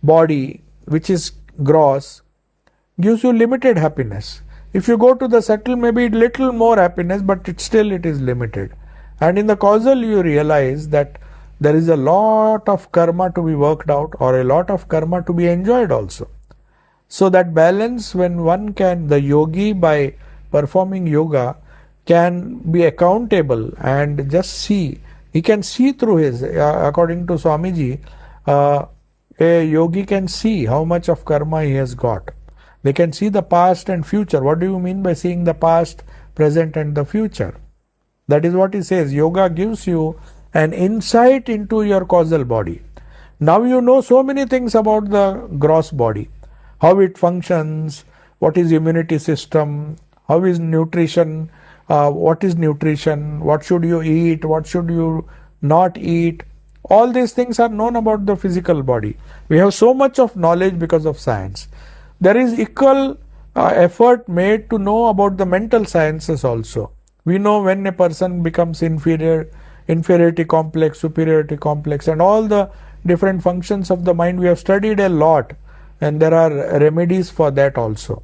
body, which is gross, gives you limited happiness. If you go to the subtle, maybe little more happiness, but it is limited. And in the causal, you realize that there is a lot of karma to be worked out, or a lot of karma to be enjoyed also. So that balance, when one can, the yogi by performing yoga can be accountable and just see, he can see through his, according to Swamiji, a yogi can see how much of karma he has got. They can see the past and future. What do you mean by seeing the past, present and the future? That is what he says. Yoga gives you an insight into your causal body. Now you know so many things about the gross body. How it functions, what is immunity system, how is nutrition, what should you eat, what should you not eat. All these things are known about the physical body. We have so much of knowledge because of science. There is equal effort made to know about the mental sciences also. We know when a person becomes inferiority complex, superiority complex, and all the different functions of the mind. We have studied a lot, and there are remedies for that also.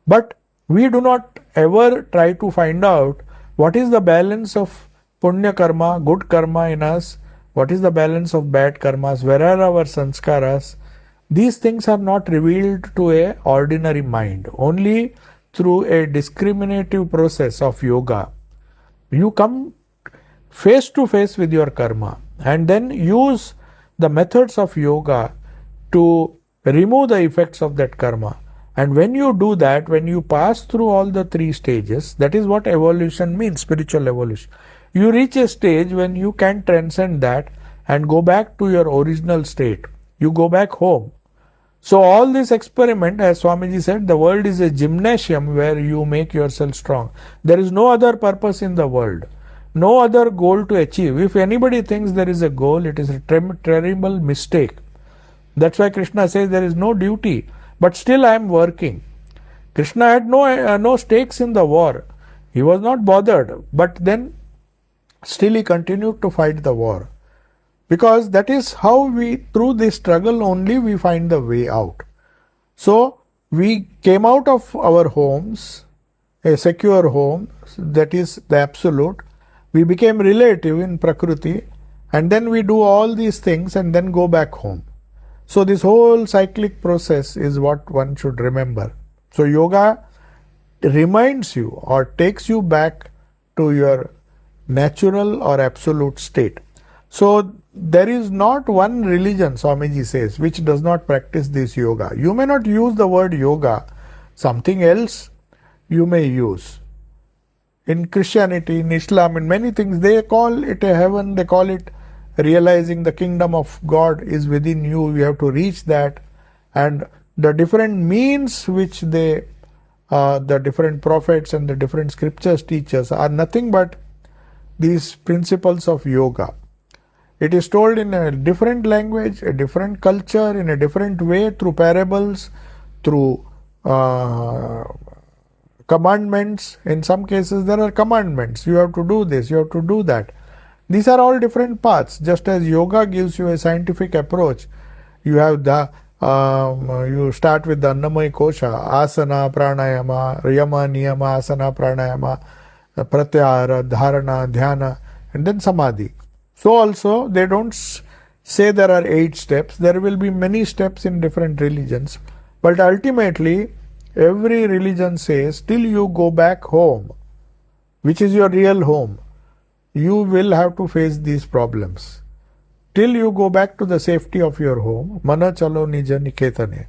But we do not ever try to find out what is the balance of punya karma, good karma in us, what is the balance of bad karmas, where are our sanskaras. These things are not revealed to a ordinary mind. Only through a discriminative process of yoga, you come face to face with your karma, and then use the methods of yoga to remove the effects of that karma. And when you do that, when you pass through all the 3 stages, that is what evolution means, spiritual evolution. You reach a stage when you can transcend that and go back to your original state. You go back home. So all this experiment, as Swamiji said, the world is a gymnasium where you make yourself strong. There is no other purpose in the world, no other goal to achieve. If anybody thinks there is a goal, it is a terrible mistake. That's why Krishna says there is no duty, but still I am working. Krishna had no stakes in the war. He was not bothered, but then still he continued to fight the war. Because that is how through this struggle only we find the way out. So we came out of our homes, a secure home, that is the absolute. We became relative in Prakriti, and then we do all these things and then go back home. So this whole cyclic process is what one should remember. So yoga reminds you or takes you back to your natural or absolute state. So there is not one religion, Swamiji says, which does not practice this yoga. You may not use the word yoga, something else you may use. In Christianity, in Islam, in many things, they call it a heaven, they call it realizing the kingdom of God is within you. You have to reach that. And the different means which the different prophets and the different scriptures teach us are nothing but these principles of yoga. It is told in a different language, a different culture, in a different way, through parables, through commandments. In some cases, there are commandments. You have to do this, you have to do that. These are all different paths. Just as yoga gives you a scientific approach, you have the you start with the Annamaya Kosha, asana, pranayama, yama, niyama, asana, pranayama, pratyahara, dharana, dhyana, and then samadhi. So also, they don't say there are 8 steps. There will be many steps in different religions. But ultimately, every religion says, till you go back home, which is your real home, you will have to face these problems. Till you go back to the safety of your home, mana chalo nija niketane.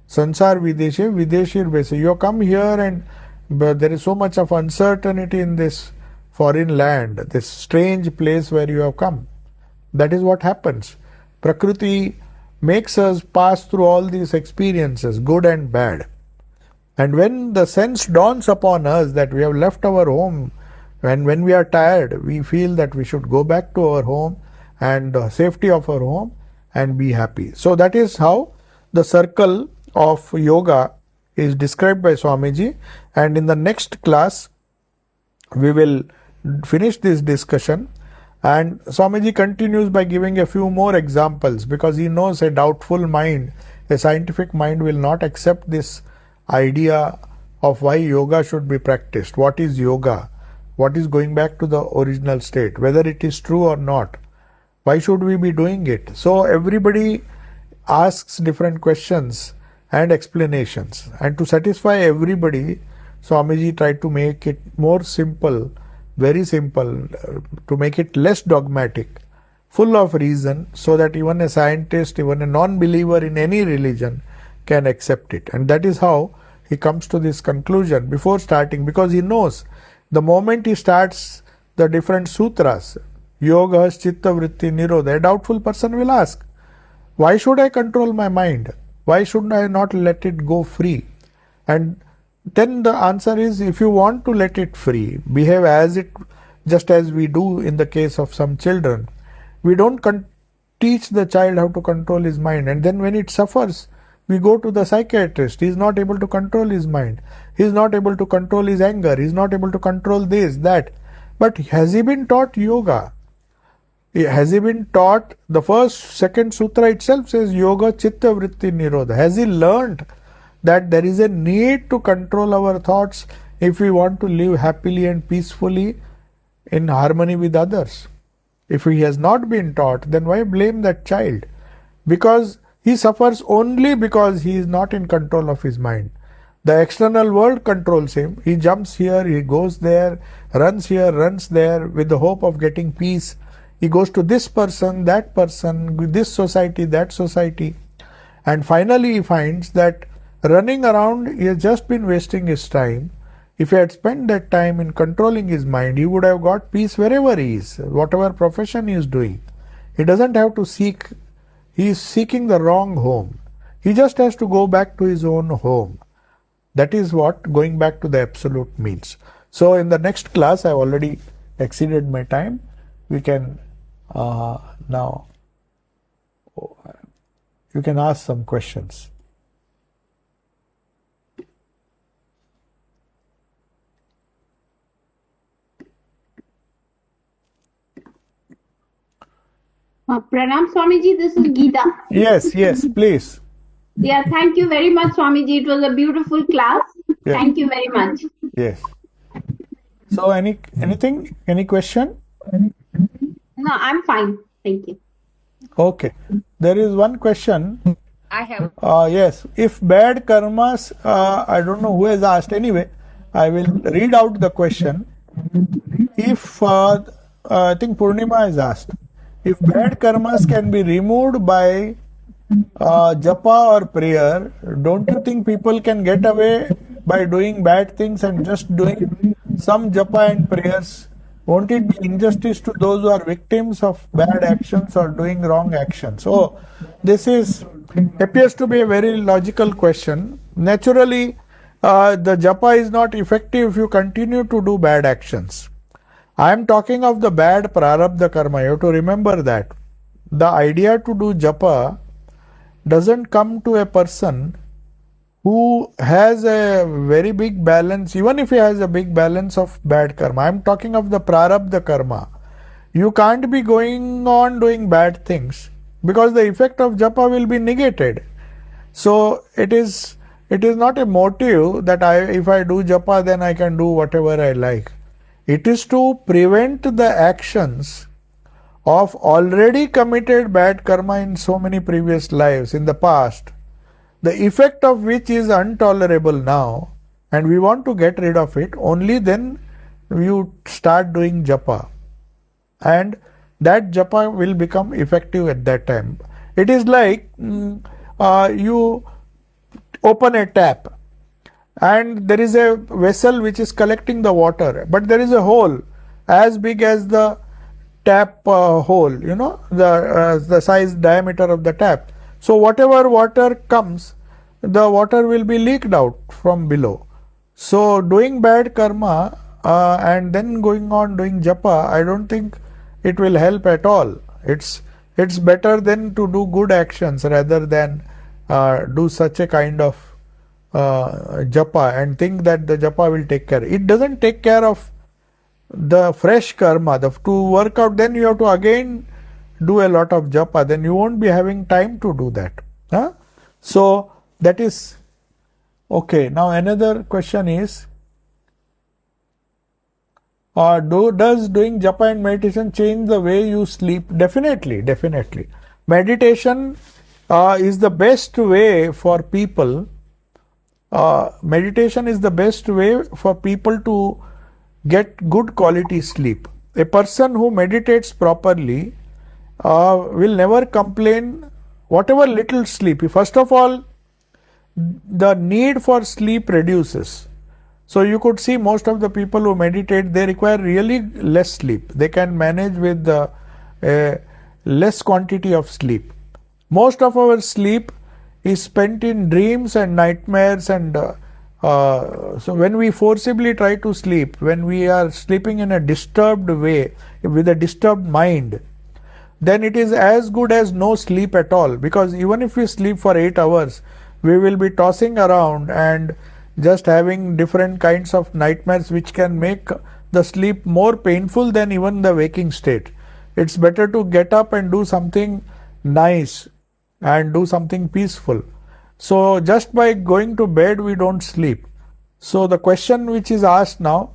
Sansar videshe, videshir bese. You come here and there is so much of uncertainty in this foreign land, this strange place where you have come. That is what happens. Prakriti makes us pass through all these experiences, good and bad. And when the sense dawns upon us that we have left our home, and when we are tired, we feel that we should go back to our home and the safety of our home and be happy. So that is how the circle of yoga is described by Swamiji. And in the next class, we will finish this discussion. And Swamiji continues by giving a few more examples, because he knows a doubtful mind, a scientific mind, will not accept this idea of why yoga should be practiced. What is yoga? What is going back to the original state? Whether it is true or not. Why should we be doing it? So everybody asks different questions and explanations. And to satisfy everybody, Swamiji tried to make it more simple, very simple, to make it less dogmatic, full of reason, so that even a scientist, even a non-believer in any religion can accept it. And that is how he comes to this conclusion before starting, because he knows the moment he starts the different sutras, yoga, chitta, vritti, nirodha, a doubtful person will ask, why should I control my mind? Why should I not let it go free? And then the answer is, if you want to let it free, behave as it, just as we do in the case of some children. We don't teach the child how to control his mind, and then when it suffers, we go to the psychiatrist. He is not able to control his mind. He is not able to control his anger. He is not able to control this, that. But has he been taught yoga? Has he been taught, the second sutra itself says yoga, chitta, vritti, nirodha. Has he learned that there is a need to control our thoughts if we want to live happily and peacefully in harmony with others? If he has not been taught, then why blame that child? Because he suffers only because he is not in control of his mind. The external world controls him. He jumps here, he goes there, runs here, runs there with the hope of getting peace. He goes to this person, this society, that society. And finally he finds that running around, he has just been wasting his time. If he had spent that time in controlling his mind, he would have got peace wherever he is, whatever profession he is doing. He doesn't have to seek, he is seeking the wrong home. He just has to go back to his own home. That is what going back to the absolute means. So in the next class, I have already exceeded my time. We can now, you can ask some questions. Pranam Swamiji, this is Geeta. Yes, please. Yeah, thank you very much, Swamiji. It was a beautiful class. Yes. Thank you very much. Yes. So any question? No, I'm fine. Thank you. Okay. There is one question. I have. Yes, if bad karmas, I don't know who has asked. Anyway, I will read out the question. If I think Purnima has asked, if bad karmas can be removed by japa or prayer, don't you think people can get away by doing bad things and just doing some japa and prayers? Won't it be injustice to those who are victims of bad actions or doing wrong actions? So, this is appears to be a very logical question. Naturally, the japa is not effective if you continue to do bad actions. I am talking of the bad prarabdha karma. You have to remember that. The idea to do japa doesn't come to a person who has a very big balance, even if he has a big balance of bad karma. I am talking of the prarabdha karma. You can't be going on doing bad things because the effect of japa will be negated. So it is not a motive that if I do japa then I can do whatever I like. It is to prevent the actions of already committed bad karma in so many previous lives in the past, the effect of which is intolerable now, and we want to get rid of it. Only then you start doing japa, and that japa will become effective at that time. It is like you open a tap and there is a vessel which is collecting the water, but there is a hole as big as the tap hole, the size diameter of the tap. So whatever water comes, the water will be leaked out from below. So doing bad karma and then going on doing japa, I don't think it will help at all. It's better than to do good actions rather than do such a kind of japa and think that the japa will take care. It doesn't take care of the fresh karma. To work out, then you have to again do a lot of japa. Then you won't be having time to do that. So that is okay. Now another question is, does doing japa and meditation change the way you sleep? Definitely. Meditation is the best way for people. Meditation is the best way for people to get good quality sleep. A person who meditates properly will never complain whatever little sleep. First of all, the need for sleep reduces. So you could see most of the people who meditate, they require really less sleep. They can manage with less quantity of sleep. Most of our sleep is spent in dreams and nightmares, and so when we forcibly try to sleep, when we are sleeping in a disturbed way, with a disturbed mind, then it is as good as no sleep at all, because even if we sleep for 8 hours, we will be tossing around and just having different kinds of nightmares which can make the sleep more painful than even the waking state. It's better to get up and do something nice and do something peaceful. So just by going to bed we don't sleep. So the question which is asked now,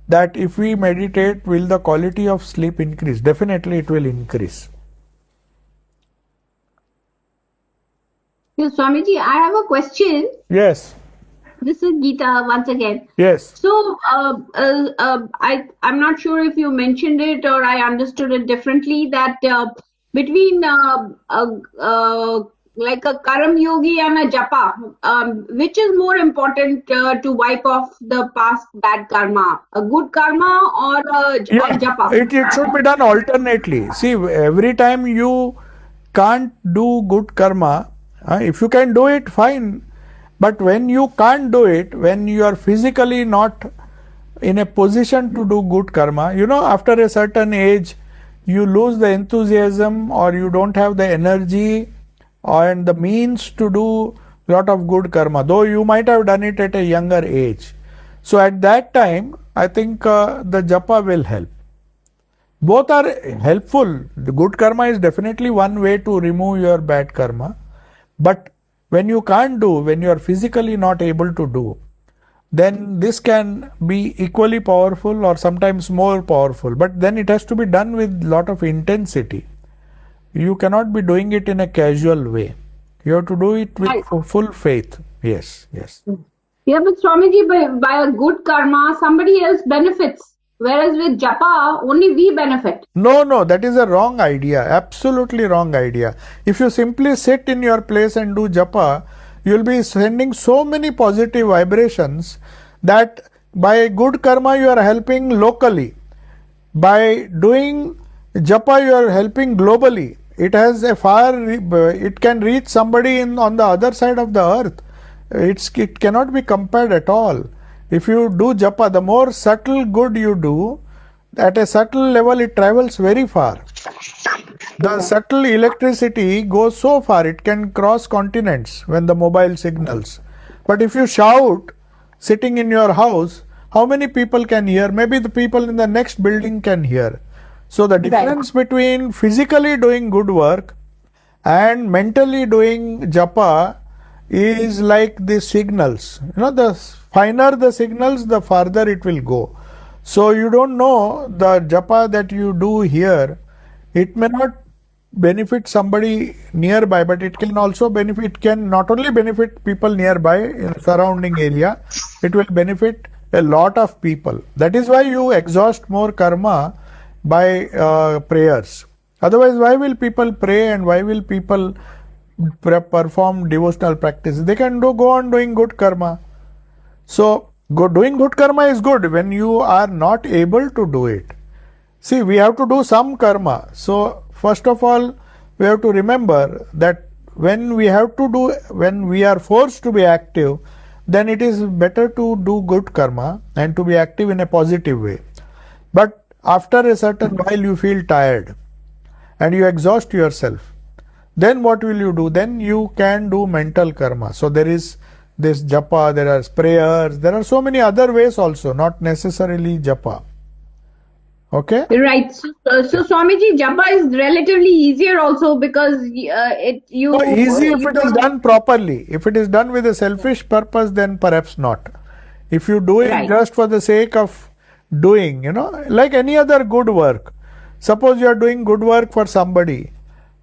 that if we meditate, will the quality of sleep increase? Definitely it will increase. Yes, Swamiji, I have a question. Yes. This is Geeta once again. Yes. So, I'm not sure if you mentioned it or I understood it differently, that between like a Karam Yogi and a Japa, which is more important to wipe off the past bad karma? A good karma or Japa? It should be done alternately. See, every time you can't do good karma, if you can do it, fine. But when you can't do it, when you are physically not in a position to do good karma, after a certain age, you lose the enthusiasm, or you don't have the energy and the means to do lot of good karma, though you might have done it at a younger age. So at that time, I think the japa will help. Both are helpful. The good karma is definitely one way to remove your bad karma. But when you can't do, when you are physically not able to do, then this can be equally powerful or sometimes more powerful. But then it has to be done with lot of intensity. You cannot be doing it in a casual way. You have to do it with Right. full faith. Yes, yes. Yeah, but Swamiji, by a good karma, somebody else benefits. Whereas with japa, only we benefit. No, that is a wrong idea. Absolutely wrong idea. If you simply sit in your place and do japa, you will be sending so many positive vibrations that by good karma you are helping locally. By doing japa you are helping globally. It has a it can reach somebody on the other side of the earth. It cannot be compared at all. If you do japa, the more subtle good you do, at a subtle level it travels very far. The subtle electricity goes so far, it can cross continents when the mobile signals. But if you shout sitting in your house, how many people can hear? Maybe the people in the next building can hear. So the difference between physically doing good work and mentally doing japa is like the signals. The finer the signals, the farther it will go. So you don't know the japa that you do here, it may not benefit somebody nearby, but it can also benefit, it can not only benefit people nearby in the surrounding area, it will benefit a lot of people. That is why you exhaust more karma by prayers. Otherwise, why will people pray and why will people perform devotional practice? They can go on doing good karma. So, doing good karma is good when you are not able to do it. See, we have to do some karma. So, first of all, we have to remember that when we are forced to be active, then it is better to do good karma and to be active in a positive way. But after a certain while you feel tired and you exhaust yourself, then what will you do? Then you can do mental karma. So there is this japa, there are prayers, there are so many other ways also, not necessarily japa. Okay? Right. So Swamiji, japa is relatively easier also because Easy if it is done properly. If it is done with a selfish purpose, then perhaps not. If you do it just for the sake of doing, like any other good work. Suppose you are doing good work for somebody,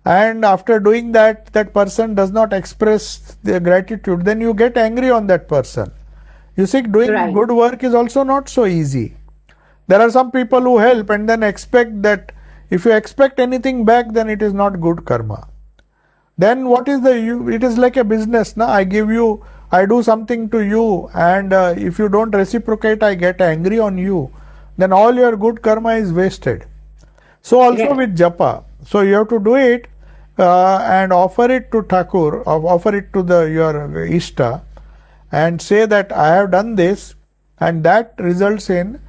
and after doing that person does not express their gratitude, then you get angry on that person. You see, doing good work is also not so easy. There are some people who help and then expect that if you expect anything back, then it is not good karma. Then what is it is like a business. I do something to you, and if you don't reciprocate, I get angry on you. Then all your good karma is wasted. So also with japa. So you have to do it and offer it to Thakur, or offer it to your Ishta, and say that I have done this, and that results in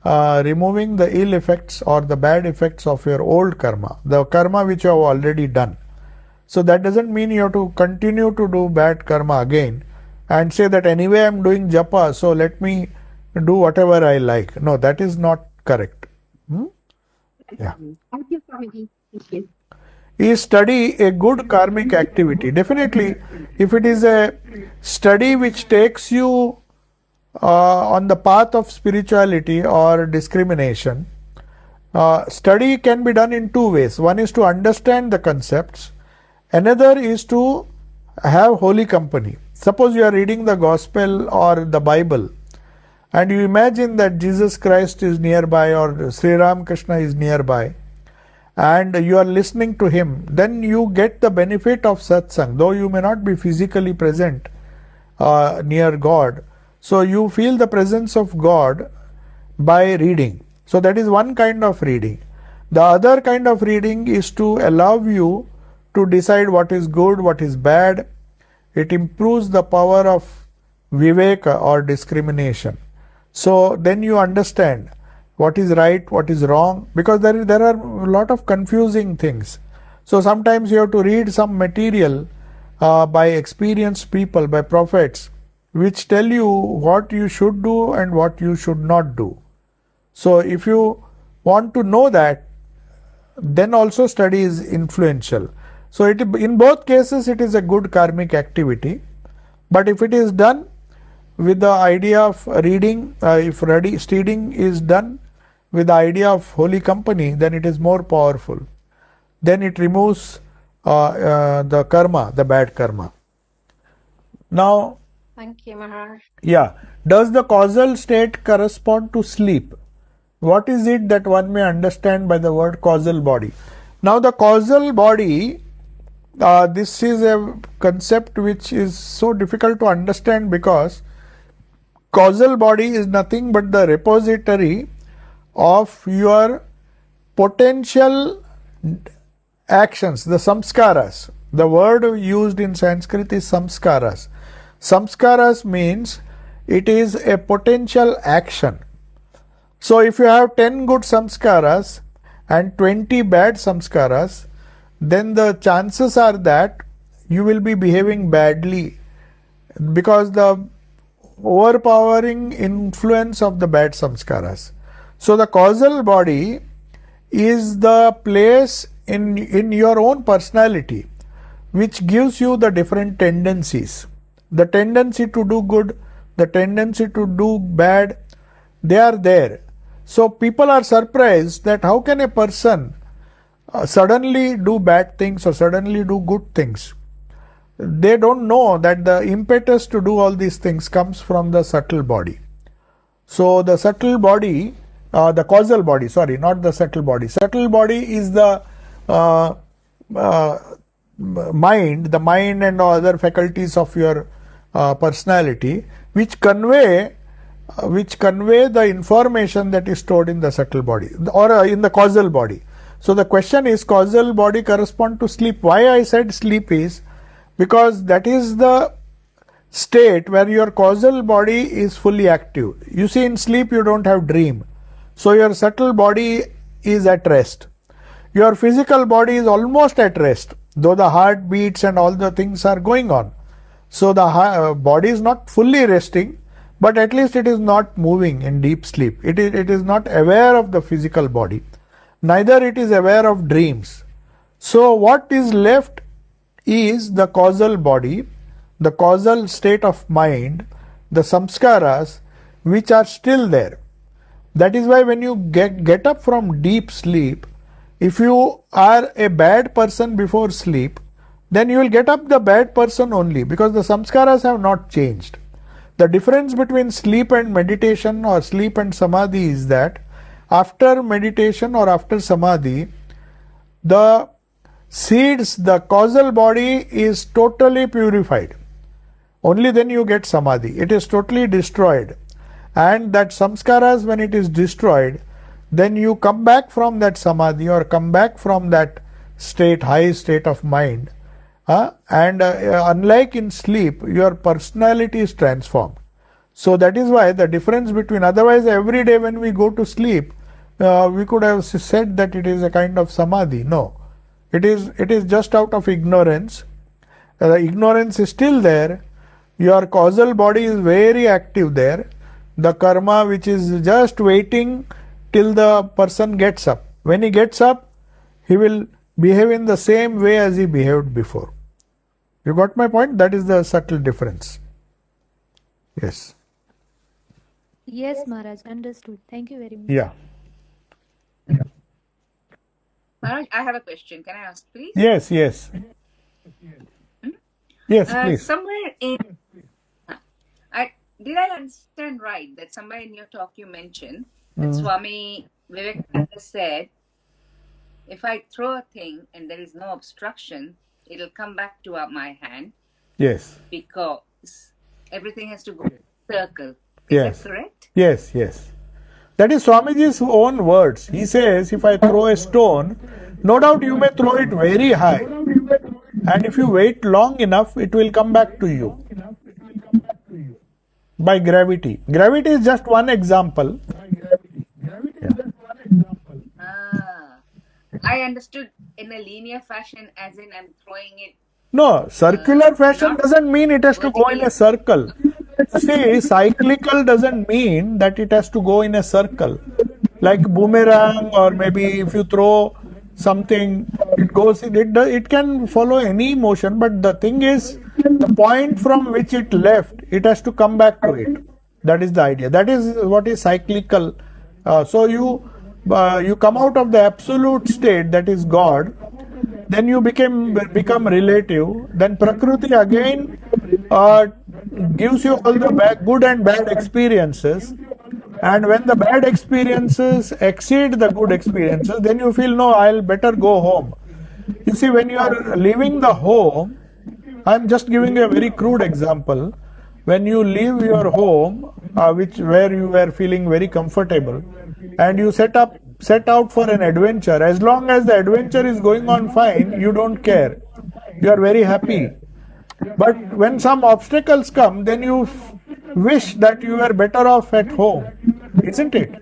removing the ill effects or the bad effects of your old karma, the karma which you have already done. So that doesn't mean you have to continue to do bad karma again and say that anyway I am doing japa, so let me do whatever I like. No, that is not correct. Yeah. Thank you, Swamiji. Thank you. Is study a good karmic activity? Definitely, if it is a study which takes you on the path of spirituality or discrimination, study can be done in two ways. One is to understand the concepts, another is to have holy company. Suppose you are reading the gospel or the Bible and you imagine that Jesus Christ is nearby or Sri Ramakrishna is nearby, and you are listening to him, then you get the benefit of satsang, though you may not be physically present near God. So you feel the presence of God by reading. So that is one kind of reading. The other kind of reading is to allow you to decide what is good, what is bad. It improves the power of viveka or discrimination. So then you understand what is right, what is wrong, because there are a lot of confusing things. So sometimes you have to read some material by experienced people, by prophets, which tell you what you should do and what you should not do. So if you want to know that, then also study is influential. So in both cases it is a good karmic activity, but if it is done with the idea of reading, if reading is done with the idea of holy company, then it is more powerful. Then it removes the karma, the bad karma. Now, Thank you, Maharaj. yeah, does the causal state correspond to sleep? What is it that one may understand by the word causal body? Now, the causal body, this is a concept which is so difficult to understand, because causal body is nothing but the repository of your potential actions, the samskaras. The word used in Sanskrit is samskaras. Samskaras means it is a potential action. So if you have 10 good samskaras and 20 bad samskaras, then the chances are that you will be behaving badly, because the overpowering influence of the bad samskaras. So the causal body is the place in your own personality which gives you the different tendencies. The tendency to do good, the tendency to do bad, they are there. So people are surprised that how can a person suddenly do bad things or suddenly do good things. They don't know that the impetus to do all these things comes from the subtle body. So the subtle body, the causal body, sorry, not the subtle body. Subtle body is the mind and other faculties of your personality, which convey the information that is stored in the subtle body or in the causal body. So the question is, causal body correspond to sleep. Why I said sleep is because that is the state where your causal body is fully active. You see, in sleep you don't have dream, so your subtle body is at rest. Your physical body is almost at rest, though the heart beats and all the things are going on. So the body is not fully resting, but at least it is not moving in deep sleep. It is not aware of the physical body, neither it is aware of dreams. So what is left is the causal body, the causal state of mind, the samskaras, which are still there. That is why when you get up from deep sleep, if you are a bad person before sleep, then you will get up the bad person only, because the samskaras have not changed. The difference between sleep and meditation or sleep and samadhi is that after meditation or after samadhi, the seeds, the causal body is totally purified. Only then you get samadhi. It is totally destroyed. And that samskaras, when it is destroyed, then you come back from that samadhi or come back from that state, high state of mind. Unlike in sleep, your personality is transformed. So that is why the difference between, otherwise every day when we go to sleep, we could have said that it is a kind of samadhi. No, it is just out of ignorance. Ignorance is still there. Your causal body is very active there. The karma which is just waiting till the person gets up. When he gets up, he will behave in the same way as he behaved before. You got my point? That is the subtle difference. Yes. Yes, Maharaj, understood. Thank you very much. Yeah. Maharaj, I have a question. Can I ask, please? Yes, yes. Yes, please. Somewhere in, did I understand right that somewhere in your talk you mentioned that Swami Vivekananda said, if I throw a thing and there is no obstruction, it will come back to my hand. Yes. Because everything has to go in a circle. Yes. Is that correct? Yes, yes. That is Swamiji's own words. He says, if I throw a stone, no doubt you may throw it very high. And if you wait long enough, it will come back to you. By gravity. Gravity is just one example. I understood in a linear fashion, as in I'm throwing it. No, circular fashion doesn't mean it has to go in a circle. See, cyclical doesn't mean that it has to go in a circle. Like boomerang, or maybe if you throw something, it can follow any motion, but the thing is, the point from which it left, it has to come back to it. That is the idea. That is what is cyclical. So you come out of the absolute state, that is God, then you become relative, then Prakriti again gives you all the good and bad experiences, and when the bad experiences exceed the good experiences, then you feel, no, I'll better go home. You see, when you are leaving the home, I'm just giving you a very crude example. When you leave your home, where you were feeling very comfortable, and you set out for an adventure, as long as the adventure is going on fine, you don't care. You are very happy. But when some obstacles come, then you wish that you were better off at home, isn't it?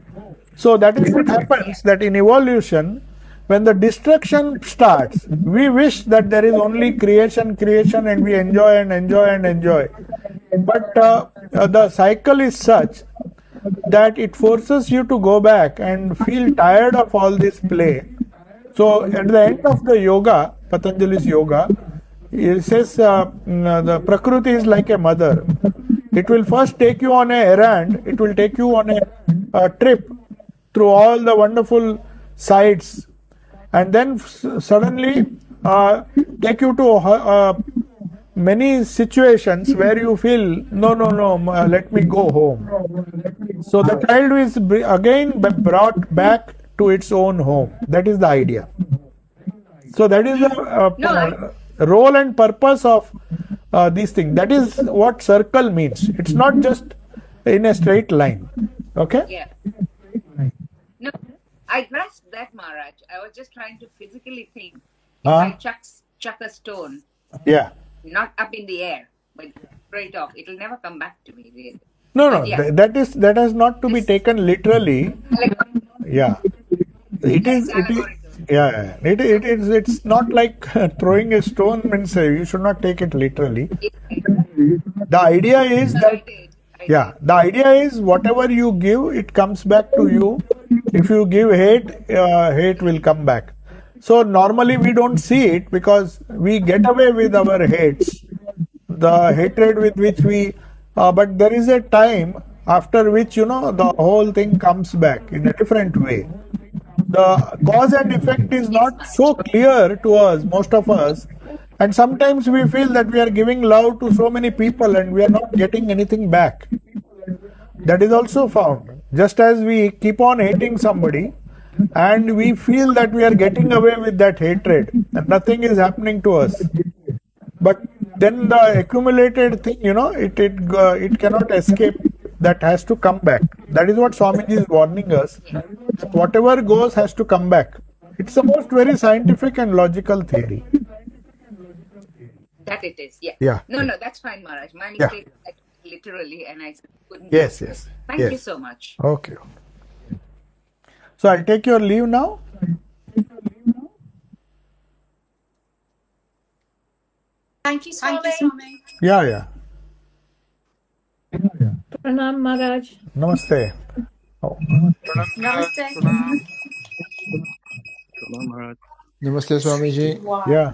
So that is what happens, that in evolution, when the destruction starts, we wish that there is only creation, and we enjoy and enjoy and enjoy. But the cycle is such that it forces you to go back and feel tired of all this play. So at the end of the yoga, Patanjali's yoga, it says the Prakriti is like a mother. It will first take you on an errand, it will take you on a trip through all the wonderful sights, and then suddenly take you to many situations where you feel, no, let me go home. So the child is again brought back to its own home. That is the idea. So that is the role and purpose of these things. That is what circle means. It's not just in a straight line. Okay? Yeah. No, I grasped that, Maharaj. I was just trying to physically think. If I chuck a stone, yeah, not up in the air, but straight off, it will never come back to me, really. No, yeah. that has not to be taken literally. Yeah, it's not like throwing a stone means you should not take it literally. The idea is that the idea is whatever you give, it comes back to you. If you give hate, hate will come back. So normally we don't see it because we get away with our hates, the hatred with which we. But there is a time after which the whole thing comes back in a different way. The cause and effect is not so clear to us, most of us, and sometimes we feel that we are giving love to so many people and we are not getting anything back. That is also found. Just as we keep on hating somebody and we feel that we are getting away with that hatred and nothing is happening to us. But then the accumulated thing, it cannot escape. That has to come back. That is what Swamiji is warning us. That whatever goes has to come back. It's the most very scientific and logical theory. That it is, yeah. Yeah. No, that's fine, Maharaj. My mistake, literally, and I couldn't. Yes. Thank you so much. Okay. So I'll take your leave now. Thank you, Swami. Yeah. Pranam Maharaj. Namaste. Oh. Namaste. Maharaj. Namaste, Swamiji. Yeah.